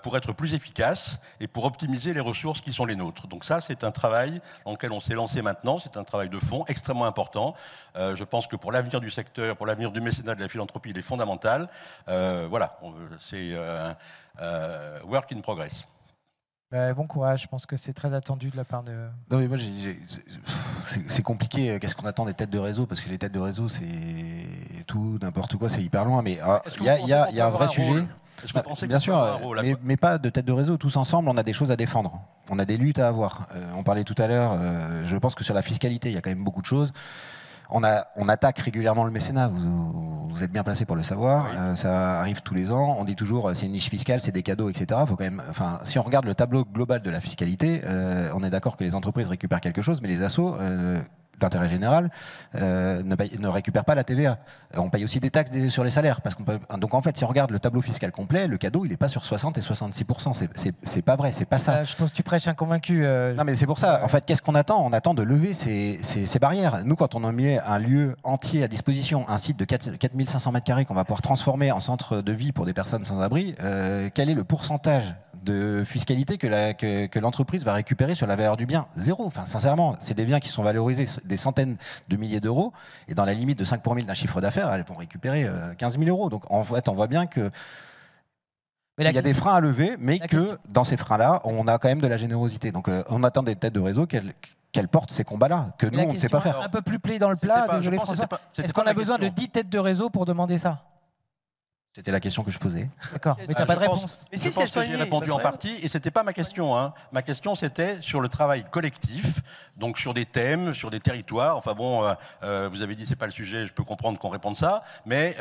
pour être plus efficace et pour optimiser les ressources qui sont les nôtres. Donc ça, c'est un travail dans lequel on s'est lancé maintenant. C'est un travail de fond extrêmement important. Je pense que pour l'avenir du secteur, pour l'avenir du mécénat, de la philanthropie, il est fondamental. C'est work in progress. Bon courage, je pense que c'est très attendu de la part de... Non mais moi, c'est compliqué, qu'est-ce qu'on attend des têtes de réseau, parce que les têtes de réseau, c'est tout, n'importe quoi, c'est hyper loin, mais il y a un vrai sujet. Est-ce que vous pensez bien qu'on sûr, peut avoir un rôle, mais pas de tête de réseau, tous ensemble, on a des choses à défendre, on a des luttes à avoir. On parlait tout à l'heure, je pense que sur la fiscalité, il y a quand même beaucoup de choses. On attaque régulièrement le mécénat, vous êtes bien placé pour le savoir, oui. Ça arrive tous les ans, on dit toujours c'est une niche fiscale, c'est des cadeaux, etc. Faut quand même, si on regarde le tableau global de la fiscalité, on est d'accord que les entreprises récupèrent quelque chose, mais les assos, d'intérêt général ne récupère pas la TVA. On paye aussi des taxes sur les salaires. Donc en fait, si on regarde le tableau fiscal complet, le cadeau, il n'est pas sur 60 et 66%. C'est pas vrai, c'est pas ça. Je pense que tu prêches un convaincu. Non, mais c'est pour ça. En fait, qu'est-ce qu'on attend? On attend de lever ces barrières. Nous, quand on a mis un lieu entier à disposition, un site de 4500 m² qu'on va pouvoir transformer en centre de vie pour des personnes sans abri, quel est le pourcentage de fiscalité que l'entreprise va récupérer sur la valeur du bien? Zéro. Enfin, sincèrement, c'est des biens qui sont valorisés des centaines de milliers d'euros, et dans la limite de 5 pour 1000 d'un chiffre d'affaires, elles vont récupérer 15 000 euros. Donc en fait, on voit bien que il y a des freins à lever, mais que dans ces freins-là, on a quand même de la générosité. Donc on attend des têtes de réseau qu'elles portent ces combats-là, que nous, on ne sait pas faire. Un peu plus plaid dans le plat, désolé François. Est-ce qu'on a besoin de 10 têtes de réseau pour demander ça? C'était la question que je posais. D'accord, mais tu n'as pas de réponse. Je pense que j'ai répondu en partie, et ce n'était pas ma question. Hein. Ma question, c'était sur le travail collectif, donc sur des thèmes, sur des territoires. Enfin bon, vous avez dit que ce n'est pas le sujet, je peux comprendre qu'on réponde ça, mais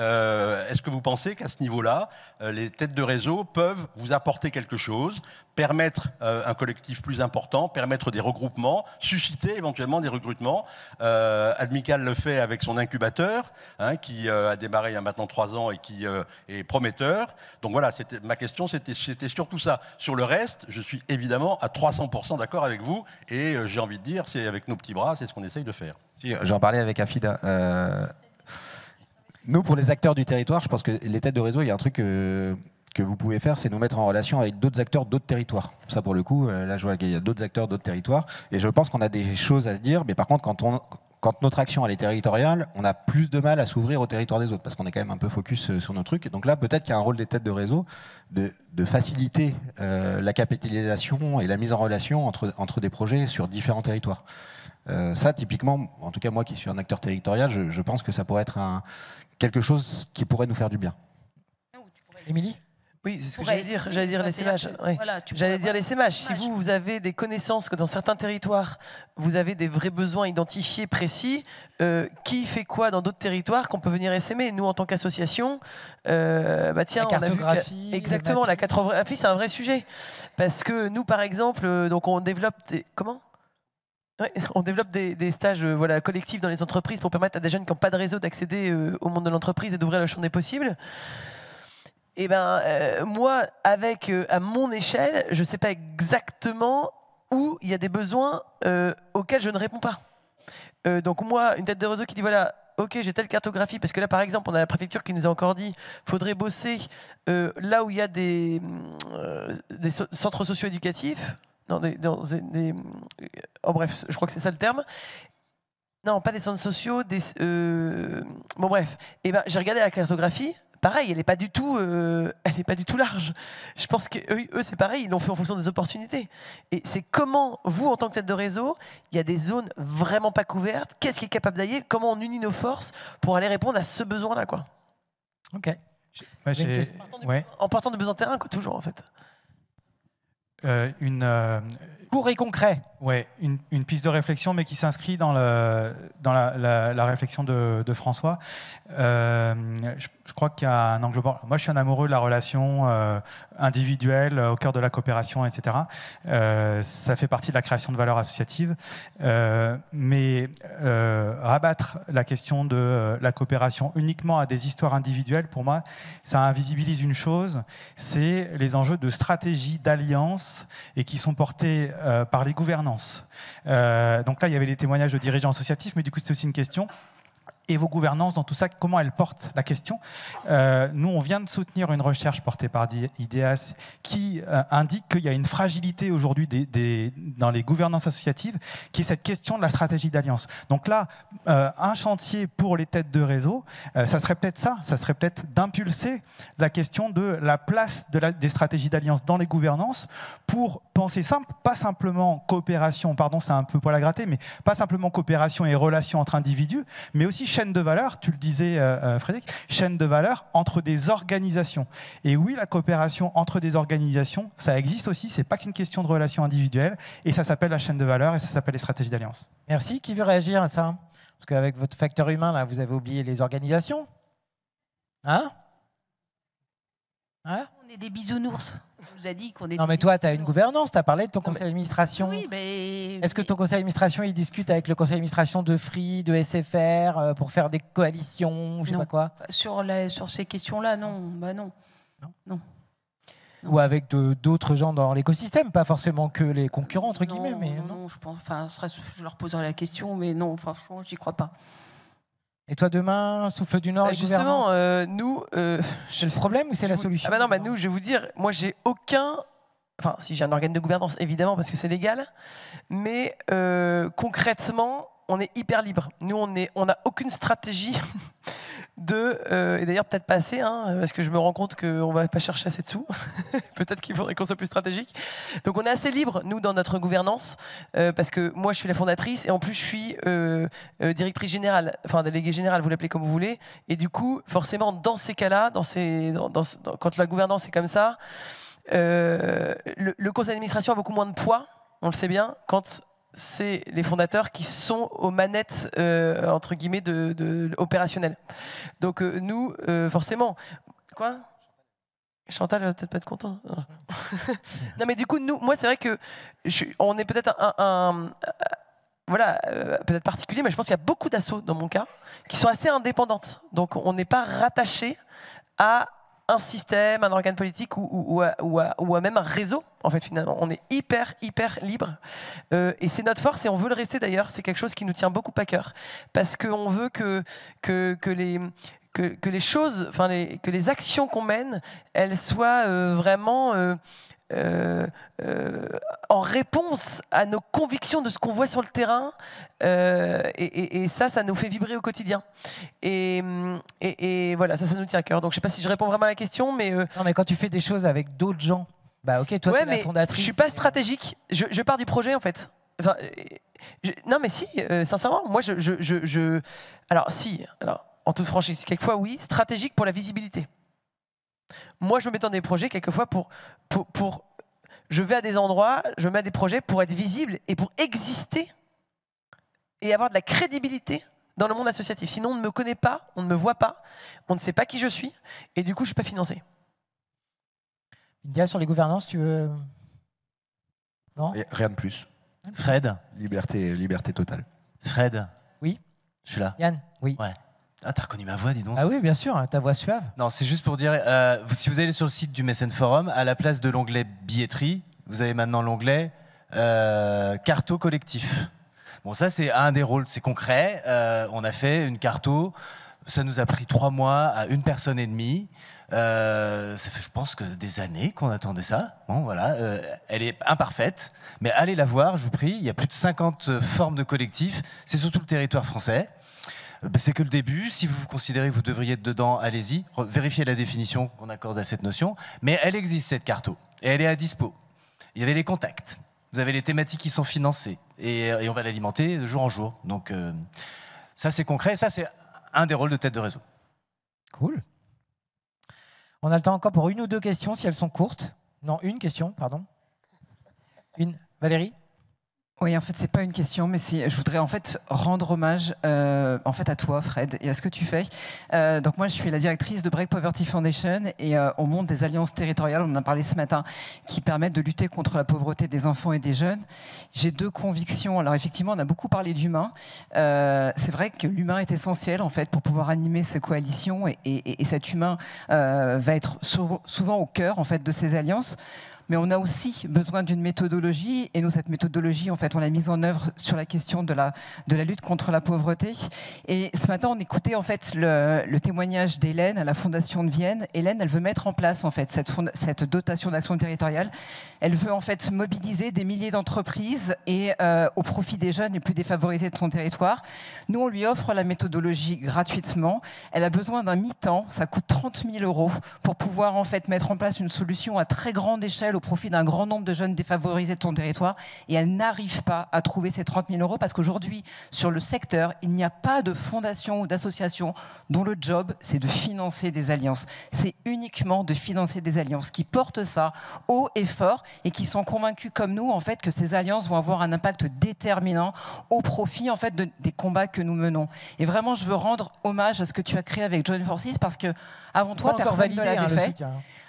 est-ce que vous pensez qu'à ce niveau-là, les têtes de réseau peuvent vous apporter quelque chose, permettre un collectif plus important, permettre des regroupements, susciter éventuellement des recrutements? Admical le fait avec son incubateur, hein, qui a démarré il y a maintenant 3 ans et qui est prometteur. Donc voilà, ma question, c'était surtout ça. Sur le reste, je suis évidemment à 300% d'accord avec vous, et j'ai envie de dire, c'est avec nos petits bras, c'est ce qu'on essaye de faire. J'en parlais avec Afida. Nous, pour les acteurs du territoire, je pense que les têtes de réseau, il y a un truc que vous pouvez faire, c'est nous mettre en relation avec d'autres acteurs d'autres territoires. Ça, pour le coup, là, je vois qu'il y a d'autres acteurs d'autres territoires, et je pense qu'on a des choses à se dire, mais par contre, quand notre action elle est territoriale, on a plus de mal à s'ouvrir au territoire des autres, parce qu'on est quand même un peu focus sur nos trucs. Donc là, peut-être qu'il y a un rôle des têtes de réseau de faciliter la capitalisation et la mise en relation entre des projets sur différents territoires. Ça, typiquement, en tout cas moi qui suis un acteur territorial, je pense que ça pourrait être quelque chose qui pourrait nous faire du bien. Émilie ? Oui, c'est ce que j'allais dire. J'allais dire les SMH. Oui. Voilà, j'allais dire les SMH. Si vous avez des connaissances que dans certains territoires, vous avez des vrais besoins identifiés, précis, qui fait quoi dans d'autres territoires qu'on peut venir SMer? Nous, en tant qu'association, tiens, on a vu exactement, la cartographie, c'est un vrai sujet. Parce que nous, par exemple, donc on développe des... Comment ? Ouais, on développe des stages collectifs dans les entreprises pour permettre à des jeunes qui n'ont pas de réseau d'accéder au monde de l'entreprise et d'ouvrir le champ des possibles. Et moi, à mon échelle, je ne sais pas exactement où il y a des besoins auxquels je ne réponds pas. Donc moi, une tête de réseau qui dit voilà, ok, j'ai telle cartographie, parce que là, par exemple, on a la préfecture qui nous a encore dit faudrait bosser là où il y a des centres socio-éducatifs. Non, en bref, je crois que c'est ça le terme. Non, pas des centres sociaux. Bon, bref. J'ai regardé la cartographie. Pareil, elle n'est pas du tout large. Je pense qu'eux, c'est pareil, ils l'ont fait en fonction des opportunités. Et c'est comment, vous, en tant que tête de réseau, il y a des zones vraiment pas couvertes, qu'est-ce qui est capable d'aller, comment on unit nos forces pour aller répondre à ce besoin-là, quoi. Ok. En partant de besoins de terrain, quoi, toujours, en fait. Court et concret. Ouais, une piste de réflexion, mais qui s'inscrit dans la réflexion de François. Je crois qu'il y a un angle mort. Moi, je suis un amoureux de la relation individuelle, au cœur de la coopération, etc. Ça fait partie de la création de valeur associative. Mais rabattre la question de la coopération uniquement à des histoires individuelles, pour moi, ça invisibilise une chose, c'est les enjeux de stratégie, d'alliance, et qui sont portés par les gouvernances. Donc là, il y avait les témoignages de dirigeants associatifs, mais du coup, c'était aussi une question. Et vos gouvernances dans tout ça, comment elles portent la question? Nous, on vient de soutenir une recherche portée par IDEAS qui indique qu'il y a une fragilité aujourd'hui dans les gouvernances associatives, qui est cette question de la stratégie d'alliance. Donc là, un chantier pour les têtes de réseau, ça serait peut-être d'impulser la question de la place des stratégies d'alliance dans les gouvernances pour penser simple, pas simplement coopération, pardon, c'est un peu poil à gratter, mais pas simplement coopération et relations entre individus, mais aussi chaîne de valeur, tu le disais Frédéric, chaîne de valeur entre des organisations. Et oui, la coopération entre des organisations, ça existe aussi, c'est pas qu'une question de relations individuelles, et ça s'appelle la chaîne de valeur et ça s'appelle les stratégies d'alliance. Merci. Qui veut réagir à ça? Parce qu'avec votre facteur humain, là, vous avez oublié les organisations. Hein? On est des bisounours. On nous a dit qu'on était. Non, mais toi, tu as une gouvernance, tu as parlé de ton conseil d'administration. Oui, mais. Est-ce que ton conseil d'administration, il discute avec le conseil d'administration de Free, de SFR, pour faire des coalitions, je sais pas quoi? Sur ces questions-là, non. Bah non. Non. Ou avec d'autres gens dans l'écosystème, pas forcément que les concurrents, entre guillemets. Mais non, je pense. Enfin, je leur poserai la question, mais non, franchement, j'y crois pas. Et toi, demain, Souffle du Nord, justement, nous... c'est le problème ou c'est la solution? Ah bah non, nous, je vais vous dire, moi, j'ai aucun... Enfin, si j'ai un organe de gouvernance, évidemment, parce que c'est légal, mais concrètement, on est hyper libre. Nous, on n'a aucune stratégie et d'ailleurs peut-être pas assez, hein, parce que je me rends compte qu'on va pas chercher assez de sous. Peut-être qu'il faudrait qu'on soit plus stratégique. Donc on est assez libre, nous, dans notre gouvernance, parce que moi, je suis la fondatrice et en plus, je suis directrice générale, enfin déléguée générale, vous l'appelez comme vous voulez. Et du coup, forcément, dans ces cas-là, quand la gouvernance est comme ça, le conseil d'administration a beaucoup moins de poids, on le sait bien, quand c'est les fondateurs qui sont aux manettes entre guillemets opérationnelles. Donc nous, forcément, quoi ? Chantal va peut-être pas être content. Non mais du coup, moi c'est vrai que on est peut-être peut-être particulier, mais je pense qu'il y a beaucoup d'assos dans mon cas qui sont assez indépendantes. Donc on n'est pas rattaché à un système, un organe politique ou à même un réseau, en fait, finalement. On est hyper libre. Et c'est notre force, et on veut le rester d'ailleurs. C'est quelque chose qui nous tient beaucoup à cœur. Parce qu'on veut que les choses, enfin, que les actions qu'on mène, elles soient vraiment en réponse à nos convictions de ce qu'on voit sur le terrain, et ça nous fait vibrer au quotidien. Et voilà, ça nous tient à cœur. Donc je sais pas si je réponds vraiment à la question, mais non, mais quand tu fais des choses avec d'autres gens, bah ok, toi t'es la fondatrice. Je suis pas stratégique. Je pars du projet en fait. Enfin, non mais si, sincèrement, moi alors en toute franchise, quelquefois oui, stratégique pour la visibilité. Moi, je me mets dans des projets quelquefois je vais à des endroits, je mets à des projets pour être visible et pour exister et avoir de la crédibilité dans le monde associatif. Sinon, on ne me connaît pas, on ne me voit pas, on ne sait pas qui je suis, et du coup, je ne suis pas financé. India, sur les gouvernances, tu veux... Non ? Rien de plus. Fred ? Liberté totale. Fred ? Oui ? Je suis là. Yann ? Oui. Ouais. Ah, t'as reconnu ma voix, dis donc. Ah oui, bien sûr, ta voix suave. Non, c'est juste pour dire, si vous allez sur le site du Mécène Forum, à la place de l'onglet billetterie, vous avez maintenant l'onglet carto collectif. Bon, ça, c'est un des rôles, c'est concret. On a fait une carto, ça nous a pris 3 mois à 1 personne et demie. Ça fait, je pense, que des années qu'on attendait ça. Bon, voilà, elle est imparfaite, mais allez la voir, je vous prie. Il y a plus de 50 formes de collectifs. C'est sur tout le territoire français. C'est que le début. Si vous considérez que vous devriez être dedans, allez-y. Vérifiez la définition qu'on accorde à cette notion. Mais elle existe, cette carto. Et elle est à dispo. Il y avait les contacts. Vous avez les thématiques qui sont financées. Et on va l'alimenter de jour en jour. Donc, ça, c'est concret. Ça, c'est un des rôles de tête de réseau. Cool. On a le temps encore pour 1 ou 2 questions, si elles sont courtes. Non, 1 question, pardon. Valérie ? Oui, en fait, c'est pas une question, mais je voudrais en fait rendre hommage en fait à toi, Fred, et à ce que tu fais. Donc moi, je suis la directrice de Break Poverty Foundation et on monte des alliances territoriales, on en a parlé ce matin, qui permettent de lutter contre la pauvreté des enfants et des jeunes. J'ai 2 convictions. Alors effectivement, on a beaucoup parlé d'humain. C'est vrai que l'humain est essentiel en fait pour pouvoir animer ces coalitions et cet humain va être souvent au cœur en fait de ces alliances. Mais on a aussi besoin d'une méthodologie, et nous, cette méthodologie, en fait, on l'a mise en œuvre sur la question de la lutte contre la pauvreté. Et ce matin, on écoutait en fait le témoignage d'Hélène à la Fondation de Vienne. Hélène, elle veut mettre en place en fait cette dotation d'action territoriale. Elle veut en fait mobiliser des milliers d'entreprises et au profit des jeunes les plus défavorisés de son territoire. Nous, on lui offre la méthodologie gratuitement. Elle a besoin d'un mi-temps, ça coûte 30 000 € pour pouvoir en fait mettre en place une solution à très grande échelle au profit d'un grand nombre de jeunes défavorisés de son territoire, et elle n'arrive pas à trouver ces 30 000 € parce qu'aujourd'hui, sur le secteur, il n'y a pas de fondation ou d'association dont le job, c'est de financer des alliances. C'est uniquement de financer des alliances qui portent ça haut et fort et qui sont convaincus comme nous, en fait, que ces alliances vont avoir un impact déterminant au profit, en fait, des combats que nous menons. Et vraiment, je veux rendre hommage à ce que tu as créé avec Join Forces parce que, avant toi, personne ne l'avait fait.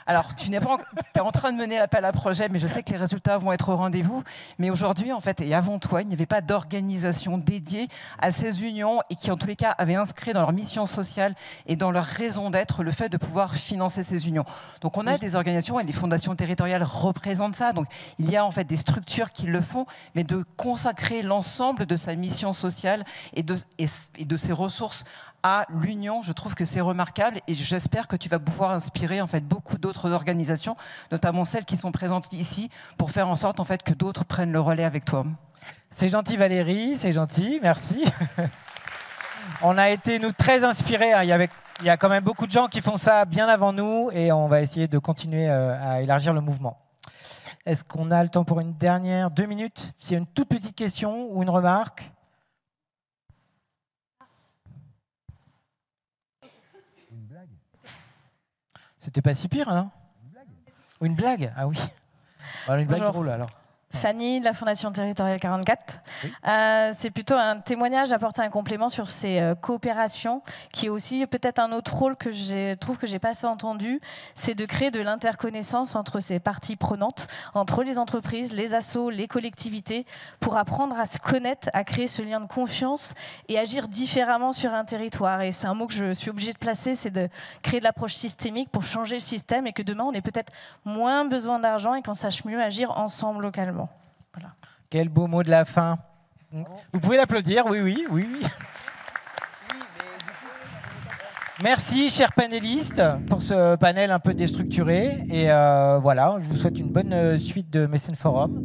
Alors, tu es en train de mener l'appel à projet, mais je sais que les résultats vont être au rendez-vous. Mais aujourd'hui, en fait, et avant toi, il n'y avait pas d'organisation dédiée à ces unions et qui, en tous les cas, avaient inscrit dans leur mission sociale et dans leur raison d'être le fait de pouvoir financer ces unions. Donc, on a des organisations et les fondations territoriales représentent ça. Donc, il y a en fait des structures qui le font, mais de consacrer l'ensemble de sa mission sociale et de ses ressources à l'union, je trouve que c'est remarquable et j'espère que tu vas pouvoir inspirer en fait beaucoup d'autres organisations, notamment celles qui sont présentes ici, pour faire en sorte en fait que d'autres prennent le relais avec toi. C'est gentil Valérie, c'est gentil, merci. On a été nous très inspirés, hein. Il y a quand même beaucoup de gens qui font ça bien avant nous et on va essayer de continuer à élargir le mouvement. Est-ce qu'on a le temps pour une dernière 2 minutes? S'il y a une toute petite question ou une remarque? C'était pas si pire, non? Ou une blague? Ah oui. Alors, une blague drôle, alors. Fanny, de la Fondation Territoriale 44. Oui. C'est plutôt un témoignage, apporter un complément sur ces coopérations, qui est aussi peut-être un autre rôle que je trouve que j'ai pas assez entendu, c'est de créer de l'interconnaissance entre ces parties prenantes, entre les entreprises, les assos, les collectivités, pour apprendre à se connaître, à créer ce lien de confiance et agir différemment sur un territoire. Et c'est un mot que je suis obligée de placer, c'est de créer de l'approche systémique pour changer le système et que demain, on ait peut-être moins besoin d'argent et qu'on sache mieux agir ensemble localement. Voilà. Quel beau mot de la fin. Vous pouvez l'applaudir, oui. Merci, chers panélistes, pour ce panel un peu déstructuré. Et voilà, je vous souhaite une bonne suite de Mécène Forum.